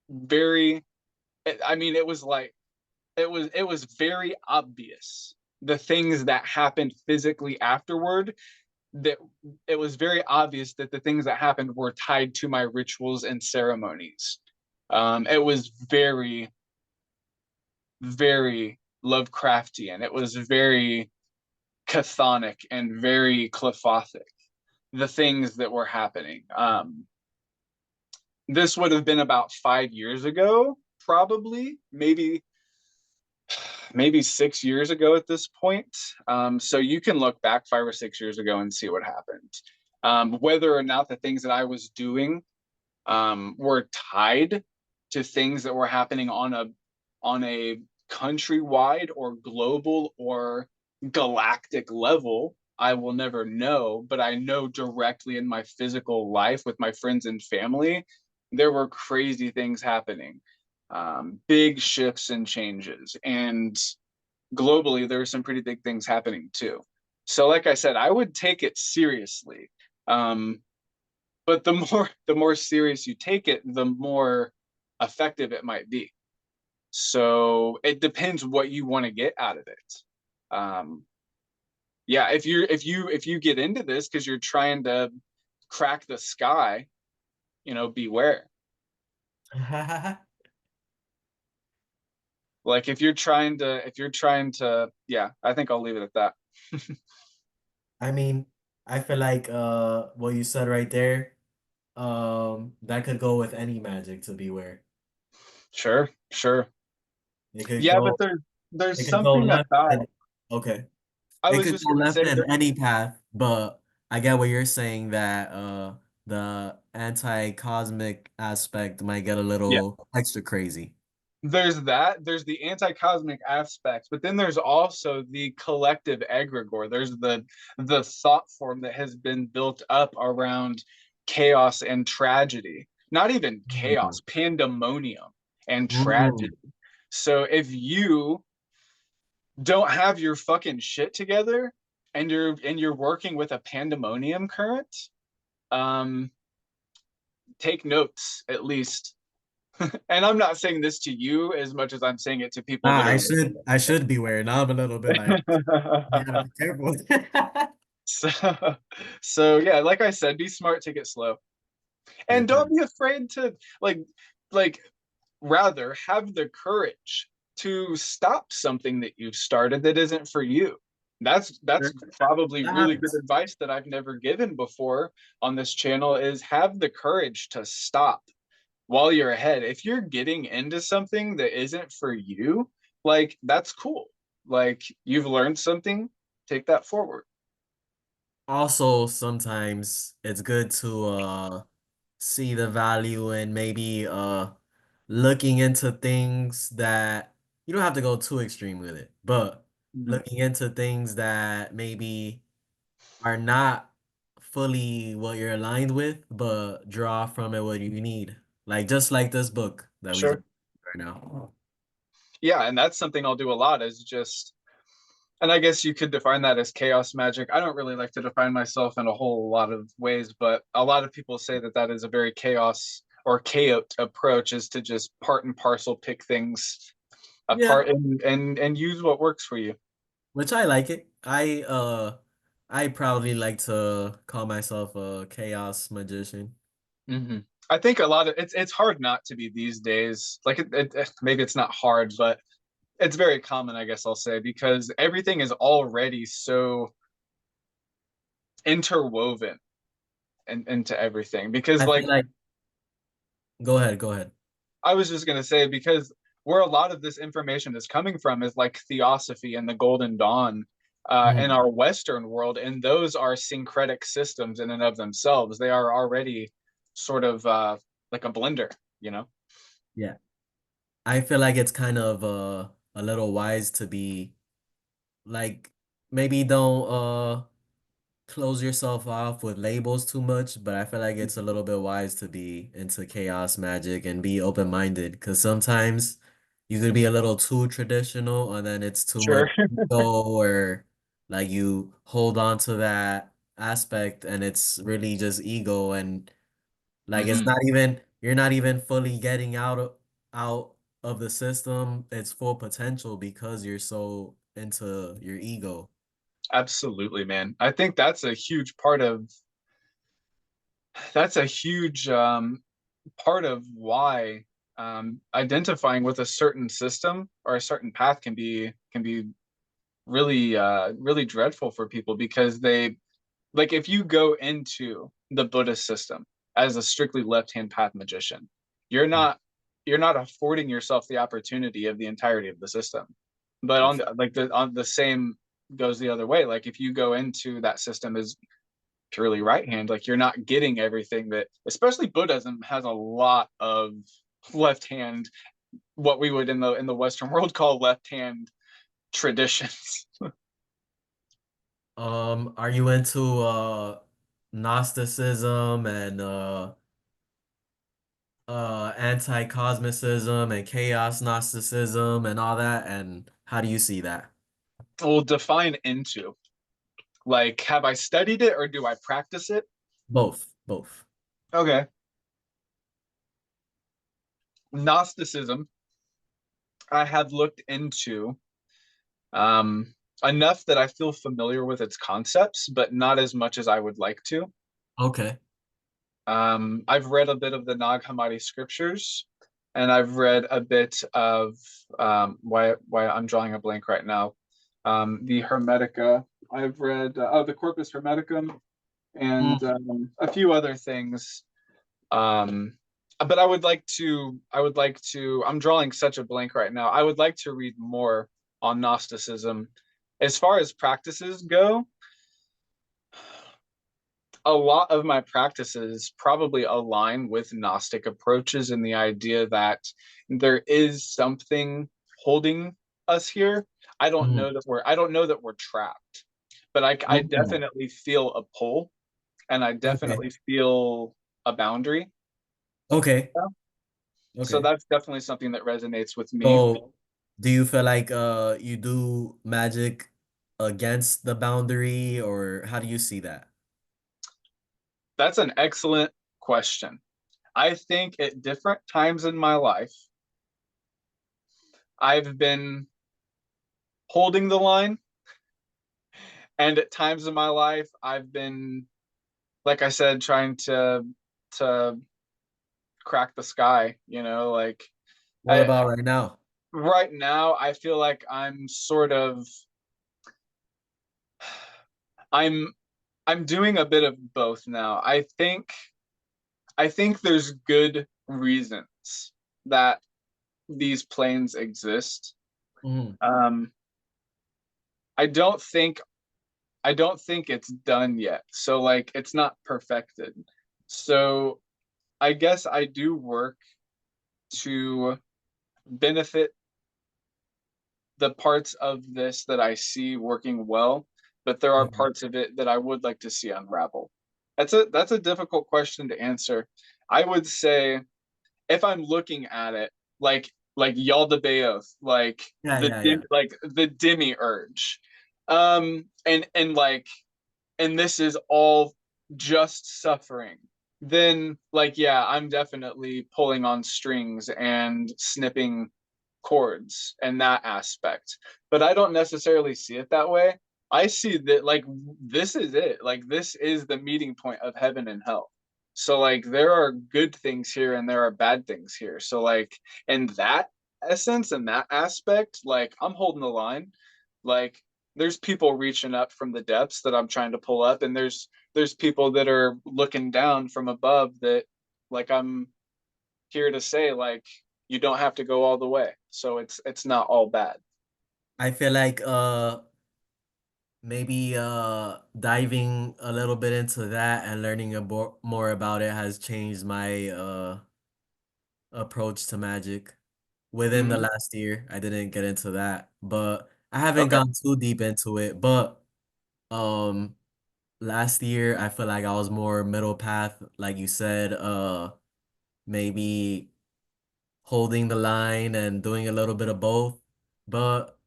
very, I mean, it was like, it was very obvious the things that happened physically afterward, that it was very obvious that the things that happened were tied to my rituals and ceremonies. It was very, very Lovecraftian. It was very chthonic and very Qliphothic, the things that were happening. This would have been about 5 years ago, probably, maybe 6 years ago at this point. So you can look back 5 or 6 years ago and see what happened. Whether or not the things that I was doing were tied to things that were happening on a countrywide or global or galactic level, I will never know, but I know directly in my physical life with my friends and family, there were crazy things happening, big shifts and changes. And globally, there are some pretty big things happening too. So, like I said, I would take it seriously. But the more serious you take it, the more effective it might be. So it depends what you want to get out of it. Yeah, if you get into this because you're trying to crack the sky, beware. Like if you're trying to, yeah, I think I'll leave it at that. I mean, I feel like what you said right there, that could go with any magic to beware. Sure, sure. It could Yeah, but go there's it could go something left about. and okay. I It was could just go gonna left say in that any path, but I get what you're saying that the anti-cosmic aspect might get a yeah, little extra crazy. there's the anti-cosmic aspects, but then there's also the collective egregore. There's the thought form that has been built up around chaos and tragedy. Not even Mm. chaos, pandemonium and Mm. tragedy. So if you don't have your fucking shit together and you're working with a pandemonium current, um take notes at least. And I'm not saying this to you as much as I'm saying it to people Ah, that are I should beware. Now I'm a little bit like you gotta listening. be careful. so so yeah, like I said, be smart, take it slow. For And sure. don't be afraid to like like rather have the courage to stop something that you've started that isn't for you. That's Sure. probably That really good happens. advice that I've never given before on this channel, is have the courage to stop while you're ahead. If you're getting into something that isn't for you, like that's cool. Like you've learned something, take that forward. Also, sometimes it's good to see the value in maybe looking into things that you don't have to go too extreme with it, but Mhm. looking into things that maybe are not fully what you're aligned with, but draw from it what you need. Like just like this book that we just Sure. right now. Yeah, and that's something I'll do a lot, is just, and I guess you could define that as chaos magic. I don't really like to define myself in a whole lot of ways, but a lot of people say that that is a very chaos or chaos approach, is to just part and parcel pick things Yeah, apart and use what works for you. which I like it. I proudly like to call myself a chaos magician. Hmm. I think a lot of it's hard not to be these days. Like maybe it's not hard, but it's very common, I guess I'll say, because everything is already so interwoven into everything. Because I like feel like go ahead, go ahead. I was just gonna say, because where a lot of this information is coming from is like Theosophy and the Golden Dawn, in Mhm. our Western world, and those are syncretic systems in and of themselves. They are already sort of like a blender, you know? Yeah. I feel like it's kind of a little wise to be like maybe don't close yourself off with labels too much, but I feel like it's a little bit wise to be into chaos magic and be open-minded because sometimes you could be a little too traditional and then it's too much Sure. ego or like you hold on to that aspect and it's really just ego and like it's Hmm. not even you're not even fully getting out of the system its full potential because you're so into your ego. Absolutely, man. I think that's a huge part of why identifying with a certain system or a certain path can be really really dreadful for people, because they, like, if you go into the Buddhist system as a strictly left-hand path magician, you're Mm, not you're not affording yourself the opportunity of the entirety of the system. But for on sure. the same goes the other way. Like if you go into that system as purely right hand, like you're not getting everything that, especially Buddhism has a lot of left hand what we would in the Western world call left hand traditions. Are you into Gnosticism and anti-cosmicism and chaos Gnosticism and all that? And how do you see that? We'll define into, like, have I studied it or do I practice it? Both, both. Okay. Gnosticism, I have looked into um, enough that I feel familiar with its concepts, but not as much as I would like to. Okay. I've read a bit of the Nag Hammadi scriptures, and I've read a bit of why I'm drawing a blank right now. The Hermetica. I've read the Corpus Hermeticum and a few other things. But I'm drawing such a blank right now. I would like to read more on Gnosticism. As far as practices go, a lot of my practices probably align with Gnostic approaches in the idea that there is something holding us here. Mhm. I don't know that we're trapped, but I Mhm. definitely feel a pull and I Okay. definitely feel a boundary. Okay. So Okay. that's definitely something that resonates with me. So, do you feel like you do magic against the boundary, or how do you see that? That's an excellent question. I think at different times in my life, I've been holding the line, and at times in my life, I've been, like I said, trying to crack the sky. What I, about right now? right now, I feel like I'm I'm doing a bit of both now. I think there's good reasons that these planes exist. Mhm. Um, I don't think I don't think it's done yet. So like it's not perfected. So I guess I do work to benefit the parts of this that I see working well, but there are Okay. parts of it that I would like to see unravel. That's a difficult question to answer. I would say if I'm looking at it like Yaldabaoth, Yeah, yeah, yeah. like the demiurge, and like and this is all just suffering, then like yeah, I'm definitely pulling on strings and snipping chords and that aspect. But I don't necessarily see it that way. I see that like this is it. Like this is the meeting point of heaven and hell. So like there are good things here and there are bad things here. So like in that essence and that aspect, like I'm holding the line. Like there's people reaching up from the depths that I'm trying to pull up, and there's people that are looking down from above that like I'm here to say like you don't have to go all the way. So it's not all bad. I feel like maybe diving a little bit into that and learning more about it has changed my approach to magic within the Mm-hmm. last year. I didn't get into that, but I haven't Okay. gone too deep into it. But um last year I feel like I was more middle path, like you said, maybe holding the line and doing a little bit of both. But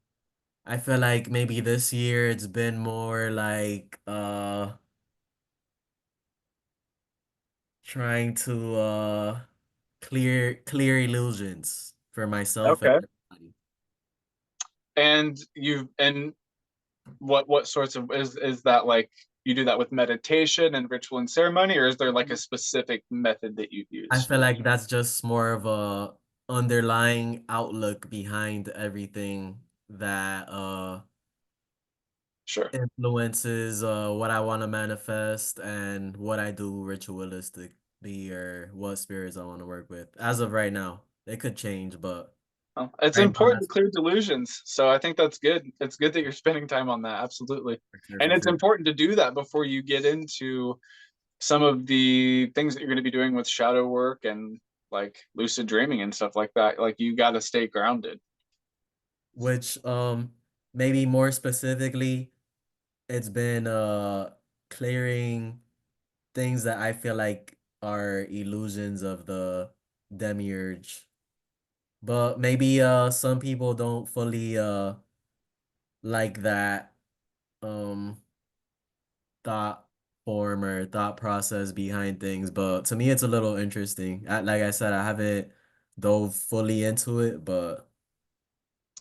I feel like maybe this year it's been more like trying to clear illusions for myself and Okay. everybody. And what sorts of is that like you do that with meditation and ritual and ceremony, or is there like a specific method that you I use? feel like that's just more of a underlying outlook behind everything that Sure. influences what I want to manifest and what I do ritualistically or what spirits I want to work with. As of right now, it could change, but Well, it's right now important to that's clear delusions. So I think that's good. It's good that you're spending time on that. Absolutely. for sure, And for it's sure. important to do that before you get into some of the things that you're going to be doing with shadow work and like lucid dreaming and stuff like that. Like you got to stay grounded. Which maybe more specifically, it's been clearing things that I feel like are illusions of the demiurge. But maybe some people don't fully like that um thought form or thought process behind things. But to me it's a little interesting. Like I said, I haven't dove fully into it, but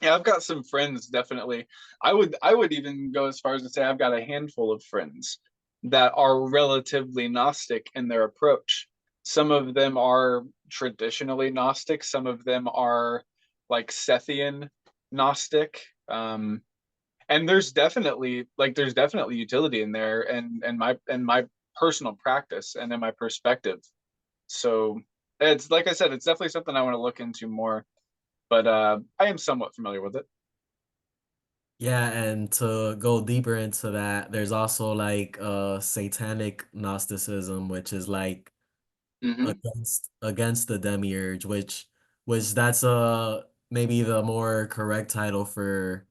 Yeah, I've got some friends definitely. I would even go as far as to say I've got a handful of friends that are relatively Gnostic in their approach. Some of them are traditionally Gnostic, some of them are like Sethian Gnostic. And there's definitely utility in there and my personal practice and in my perspective. So it's like I said, it's definitely something I want to look into more, but I am somewhat familiar with it. yeah, and to go deeper into that, there's also like satanic Gnosticism, which is like Hmm. against the demiurge, which that's maybe the more correct title for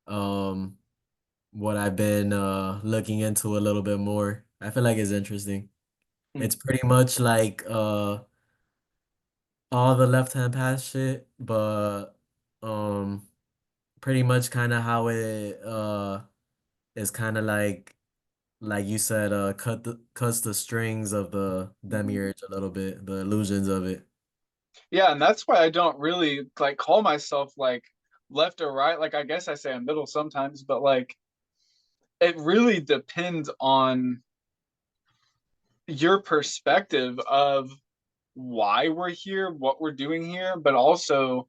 um what I've been looking into a little bit more. I feel like it's interesting. It's pretty much like all the left hand path shit, but um pretty much kind of how it is kind of like you said, cuts the strings of the demiurge a little bit, the illusions of it. Yeah, and that's why I don't really like call myself like left or right. Like I guess I say I'm middle sometimes, but like it really depends on your perspective of why we're here, what we're doing here, but also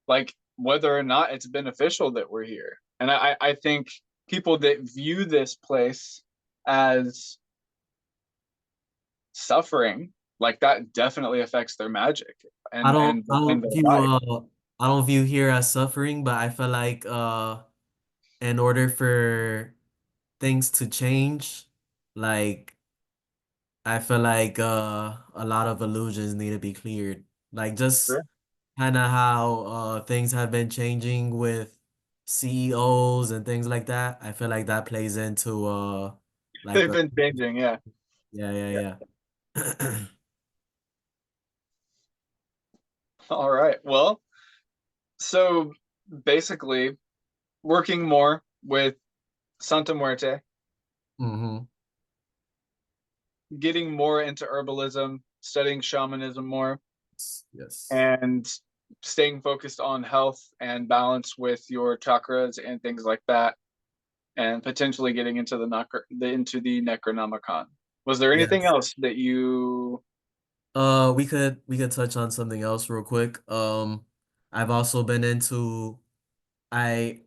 like whether or not it's beneficial that we're here. And I think people that view this place as suffering, like that definitely affects their magic and and their life. I don't view here as suffering, but I feel like in order for things to change, like I feel like a lot of illusions need to be cleared. Like just Sure. kind of how things have been changing with CEOs and things like that. I feel like that plays into like They've a been changing, yeah. yeah, yeah, yeah. All right. Well, so basically working more with Santa Muerte, hmm getting more into herbalism, studying shamanism more, Yes. and staying focused on health and balance with your chakras and things like that, and potentially getting into the Necronomicon. Was there anything Yes. else that you? We could touch on something else real quick. I've also been into I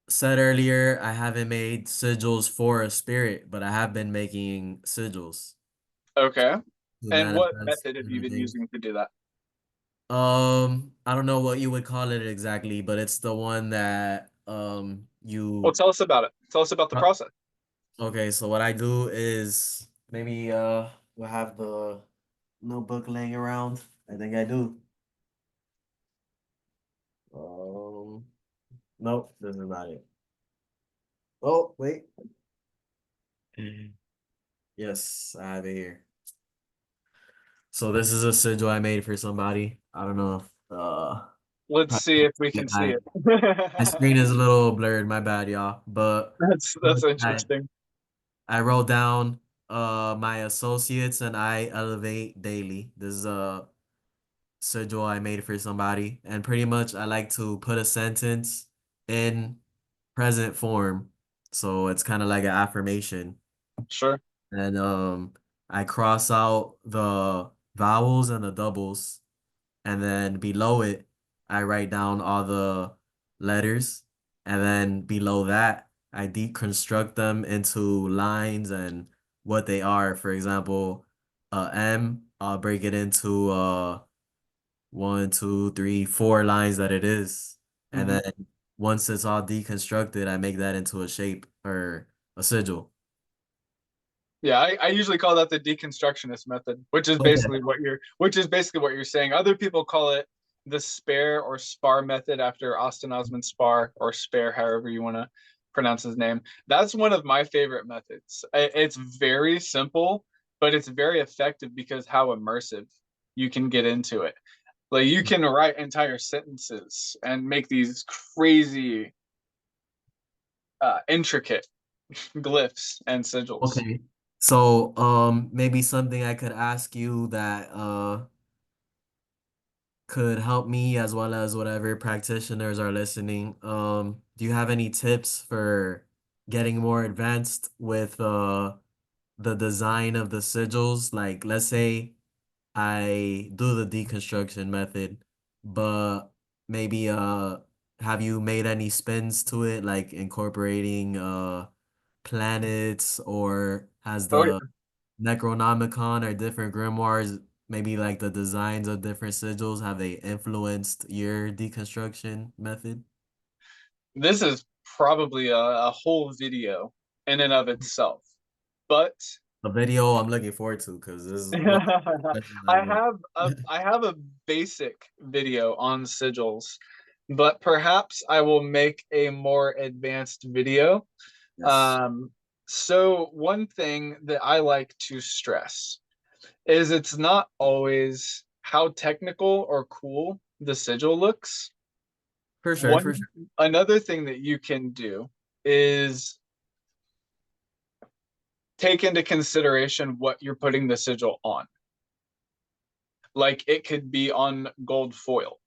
said earlier I haven't made sigils for a spirit, but I have been making sigils Okay. to And what manifest method have you been everything. using to do that? I don't know what you would call it exactly, but it's the one that Well, you tell us about it. Tell us about the process. okay, so what I do is maybe we'll have the notebook laying around. I think I do. Um nope, this is not it. Oh, wait. Yes, I have it here. So this is a sigil I made for somebody. I don't know if Let's see if we yeah, can see it. my screen is a little blurred, my bad, y'all. But That's I interesting. I wrote down my associates and I elevate daily. This is a sigil I made for somebody. And pretty much I like to put a sentence in present form. So it's kind of like an affirmation. Sure. And I cross out the vowels and the doubles, and then below it, I write down all the letters, and then below that, I deconstruct them into lines and what they are. For example, M, I'll break it into one, two, three, four lines that it is, and Hmm. then once it's all deconstructed, I make that into a shape or a sigil. Yeah, I usually call that the deconstructionist method, Okay. which is basically what you're saying. Other people call it the spare or spar method after Austin Osman Spar or spare, however you want to pronounce his name. That's one of my favorite methods. It's very simple, but it's very effective because how immersive you can get into it. Like you can write entire sentences and make these crazy, intricate glyphs and sigils. Okay. So, maybe something I could ask you that could help me as well as whatever practitioners are listening. Do you have any tips for getting more advanced with the design of the sigils? Like, let's say I do the deconstruction method, but maybe have you made any spins to it, like incorporating planets, or has Oh, the Necronomicon or different grimoires, maybe like the designs of different sigils, have they influenced your deconstruction method? this is probably a whole video in and of itself. But A video I'm looking forward to because this is one of the questions I I want. have a basic video on sigils, but perhaps I will make a more advanced video. Yes, Um, so one thing that I like to stress is it's not always how technical or cool the sigil looks. for sure, One for sure. Another thing that you can do is take into consideration what you're putting the sigil on. Like it could be on gold foil,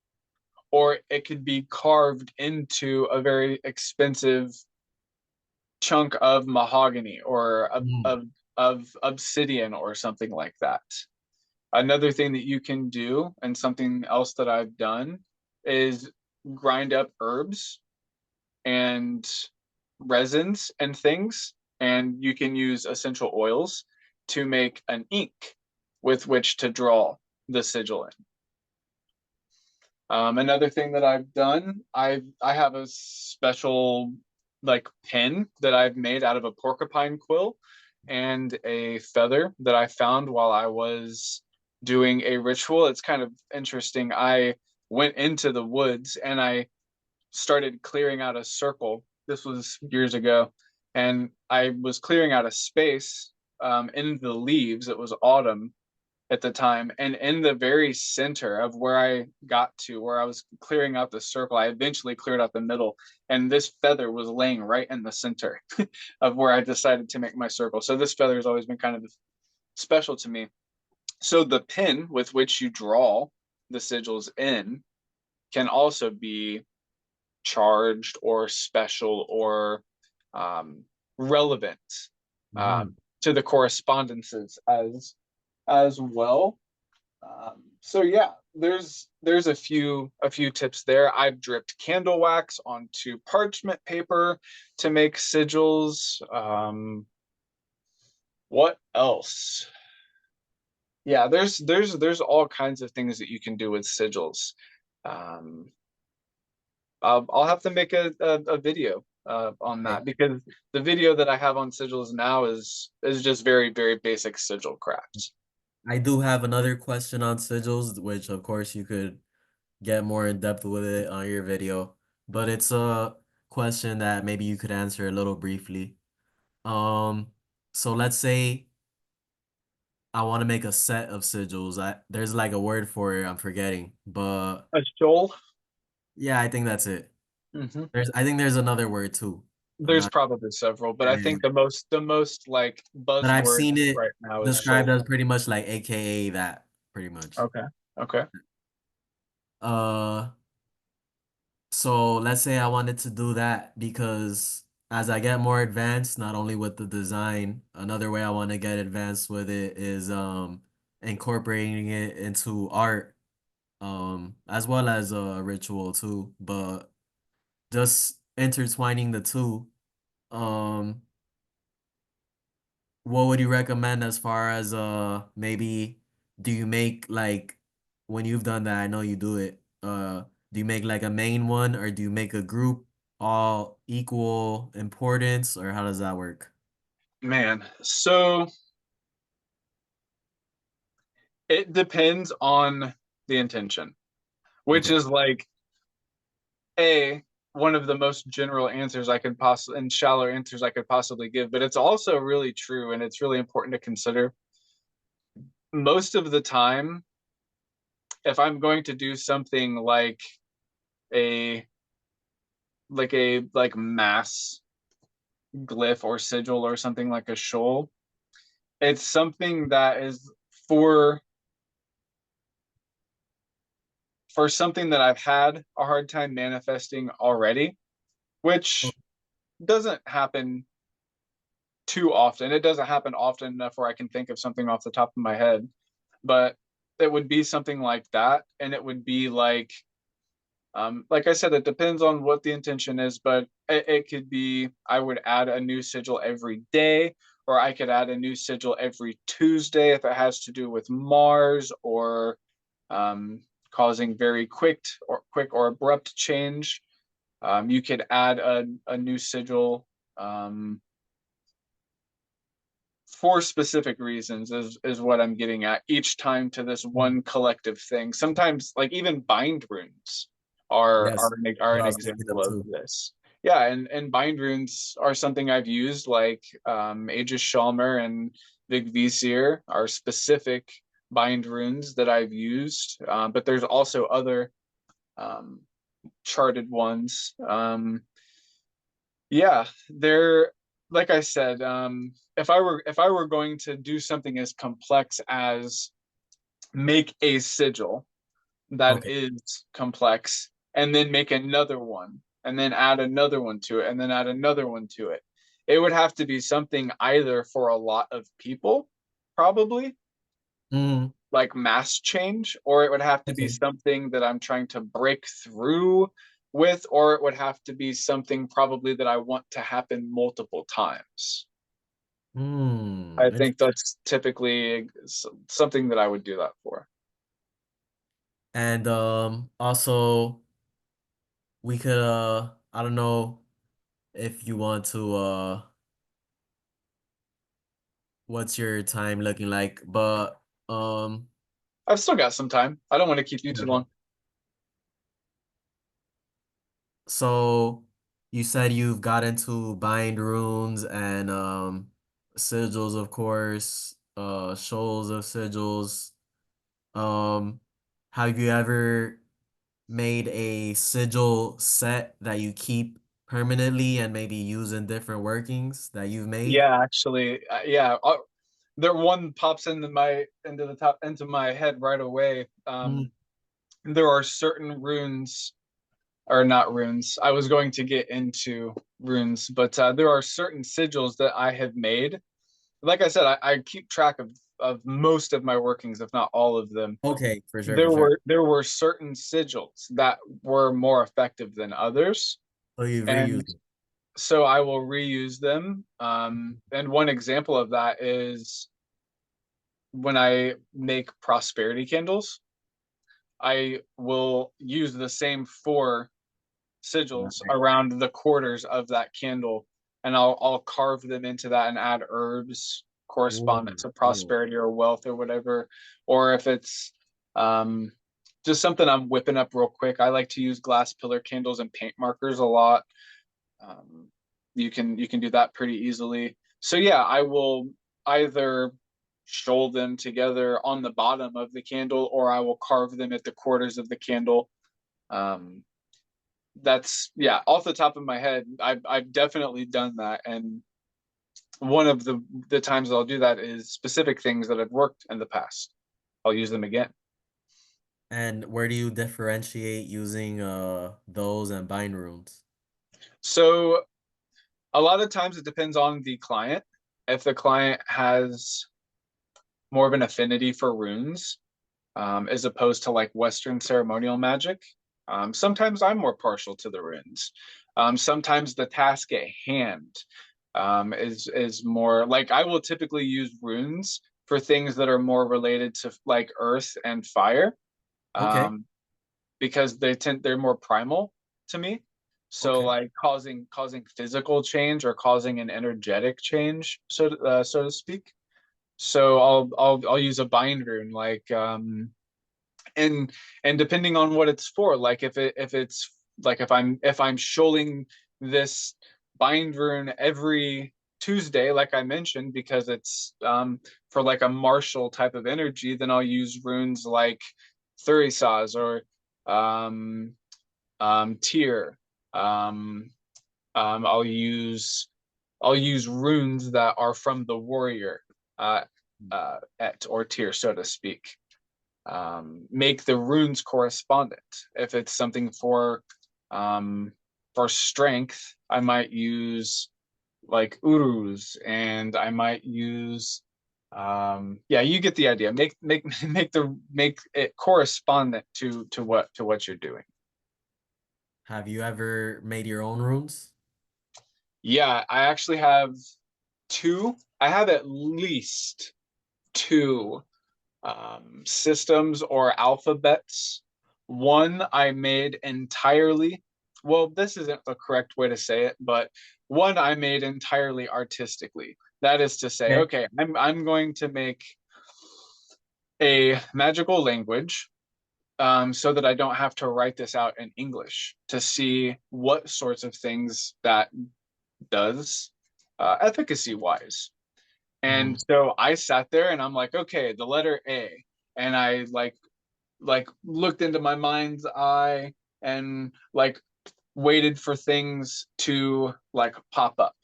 or it could be carved into a very expensive chunk of mahogany or Mm. of obsidian or something like that. Another thing that you can do, and something else that I've done, is grind up herbs and resins and things, and you can use essential oils to make an ink with which to draw the sigil in. Another thing that I've done, I have a special like pin that I've made out of a porcupine quill and a feather that I found while I was doing a ritual. It's kind of interesting. I went into the woods and I started clearing out a circle. This was years ago, and I was clearing out a space in the leaves. It was autumn at the time, and in the very center of where I got to, where I was clearing out the circle, I eventually cleared out the middle, and this feather was laying right in the center of where I decided to make my circle. So this feather has always been kind of special to me. So the pin with which you draw the sigils in can also be charged or special or um, relevant Mhm. to the correspondences as well. So yeah, there's a few tips there. I've dripped candle wax onto parchment paper to make sigils. What else? Yeah, there's all kinds of things that you can do with sigils. Um, I'll have to make a video on Okay. that because the video that I have on sigils now is just very basic sigil crafts. I do have another question on sigils, which of course you could get more in depth with it on your video, but it's a question that maybe you could answer a little briefly. Um, so let's say I want to make a set of sigils. There's like a word for it, I'm forgetting, but A shoal. yeah, I think that's it. Hmm. I think there's another word too. I'm There's not, probably several, but I yeah, think the most like but I've buzzword seen it right now is described shoal. as pretty much like AKA that, pretty much. Okay. Okay. Uh, so let's say I wanted to do that because as I get more advanced, not only with the design, another way I want to get advanced with it is incorporating it into art, as well as a ritual too, but just intertwining the two. Um, what would you recommend as far as maybe do you make like when you've done that, I know you do it, do you make like a main one or do you make a group all equal importance or how does that work? Man. So It depends on the intention, which Okay. is like a one of the most general answers I could possibly and shallow answers I could possibly give, but it's also really true and it's really important to consider. Most of the time, if I'm going to do something a like mass glyph or sigil or something like a shoal, it's something that is for for something that I've had a hard time manifesting already, which doesn't happen too often. It doesn't happen often enough where I can think of something off the top of my head, but it would be something like that. And it would be like I said, it depends on what the intention is, but it could be I would add a new sigil every day, or I could add a new sigil every Tuesday if it has to do with Mars or um, causing very quick or abrupt change. You could add a new sigil for specific reasons is what I'm getting at each time to this one collective thing. Sometimes like even bind runes Yes. are What an I was thinking example of of too. this. Yeah, and bind runes are something I've used like Aegis Shalmer and Vig Visir are specific bind runes that I've used. But there's also other um, charted ones. Yeah, they're like I said, if I were going to do something as complex as make a sigil that Okay. is complex and then make another one and then add another one to it and then add another one to it, it would have to be something either for a lot of people, probably Mm, like mass change, or it would have to be okay. something that I'm trying to break through with, or it would have to be something probably that I want to happen multiple times. I think Interesting. that's typically something that I would do that for. And also we could I don't know if you want to what's your time looking like, but um I've still got some time. I don't want to keep you too long. so you said you've got into bind runes and sigils, of course, shoals of sigils. Um, have you ever made a sigil set that you keep permanently and maybe use in different workings that you've made? Yeah, actually, yeah. There one pops into my head right away. Mm, There are certain runes, or not runes. I was going to get into runes, but there are certain sigils that I have made. Like I said, I keep track of most of my workings, if not all of them. okay, for sure, for sure. There were certain sigils that were more effective than others, So you've and reused it. so I will reuse them. And one example of that is when I make prosperity candles, I will use the same four sigils Right. around the quarters of that candle, and I'll carve them into that and add herbs correspondent Ooh, to ooh. prosperity or wealth or whatever. Or if it's um, just something I'm whipping up real quick, I like to use glass pillar candles and paint markers a lot. Um, you can do that pretty easily. So yeah, I will either shoal them together on the bottom of the candle, or I will carve them at the quarters of the candle. Um, that's yeah, off the top of my head, I've definitely done that, and one of the times I'll do that is specific things that have worked in the past. I'll use them again. And where do you differentiate using those and bind runes? So a lot of times it depends on the client. If the client has more of an affinity for runes, as opposed to like Western ceremonial magic. Sometimes I'm more partial to the runes. Sometimes the task at hand is more like I will typically use runes for things that are more related to like earth and fire, Okay, um, because they're more primal to me. So okay. like causing physical change or causing an energetic change, so to speak. So I'll use a bind rune, like and depending on what it's for, like if it's like if I'm shoaling this bind rune every Tuesday, like I mentioned, because it's for like a martial type of energy, then I'll use runes like Thurisaz or Tyr. Um, I'll use runes that are from the warrior et or Tyr, so to speak. Make the runes correspondent. If it's something for strength, I might use like urus, and I might use yeah, you get the idea. Make it correspondent to what you're doing. Have you ever made your own runes? Yeah, I actually have two. I have at least two systems or alphabets. One I made entirely, well, this isn't the correct way to say it, but one I made entirely artistically. That is to say, Okay. okay, I'm going to make a magical language so that I don't have to write this out in English to see what sorts of things that does efficacy wise. And Mm. so I sat there and I'm like, okay, the letter A. And I like looked into my mind's eye and like waited for things to like pop up.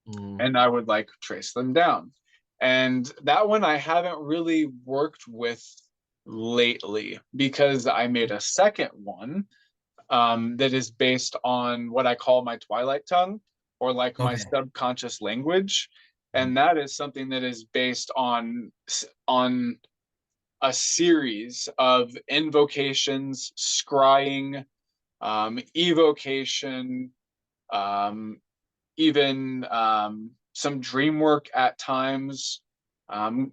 Mm. And I would like trace them down. And that one I haven't really worked with lately because I made a second one that is based on what I call my Twilight tongue, or like my Okay. subconscious language. Mm. And that is something that is based on a series of invocations, scrying, evocation, um, even some dream work at times, um,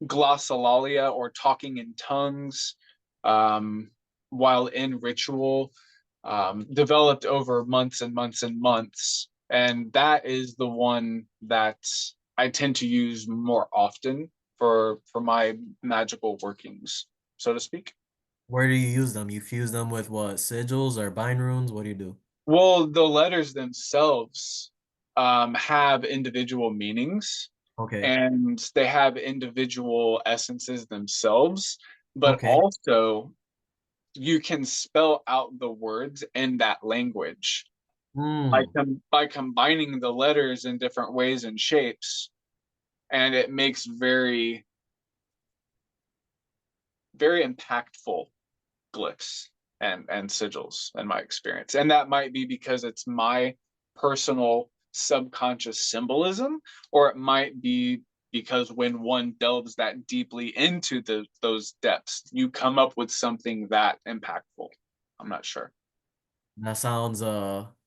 glossolalia or talking in tongues while in ritual, developed over months and months and months. And that is the one that I tend to use more often for my magical workings, so to speak. Where do you use them? You fuse them with what? Sigils or bind runes? What do you do? Well, the letters themselves have individual meanings Okay. and they have individual essences themselves, but Okay. also you can spell out the words in that language Mm. by combining the letters in different ways and shapes, and it makes very impactful glyphs and sigils in my experience. And that might be because it's my personal subconscious symbolism, or it might be because when one delves that deeply into those depths, you come up with something that impactful. I'm not sure. That sounds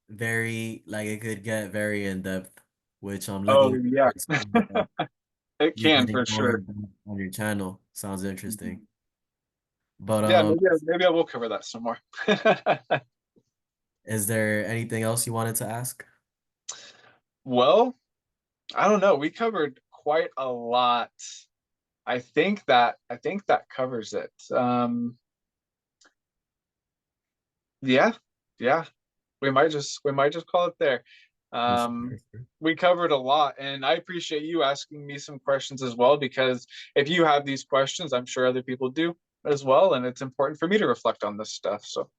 very like it could get very in depth, which I'm Oh looking yeah, forward to it you can getting for more sure. in depth on your channel. Sounds interesting. Mhm. But Yeah, maybe I will cover that some more. is there anything else you wanted to ask? Well, I don't know. We covered quite a lot. I think that covers it. Yeah, yeah. We might just call it there. For sure. Um, we covered a lot, and I appreciate you asking me some questions as well, because if you have these questions, I'm sure other people do as well, and it's important for me to reflect on this stuff. So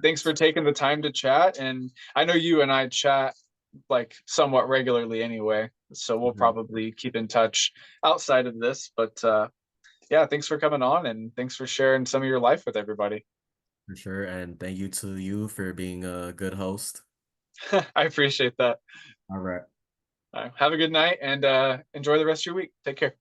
thanks for taking the time to chat. And I know you and I chat like somewhat regularly anyway, so we'll Mhm. probably keep in touch outside of this. But yeah, thanks for coming on and thanks for sharing some of your life with everybody. For sure. And thank you to you for being a good host. I appreciate that. All right. Have a good night and enjoy the rest of your week. Take care.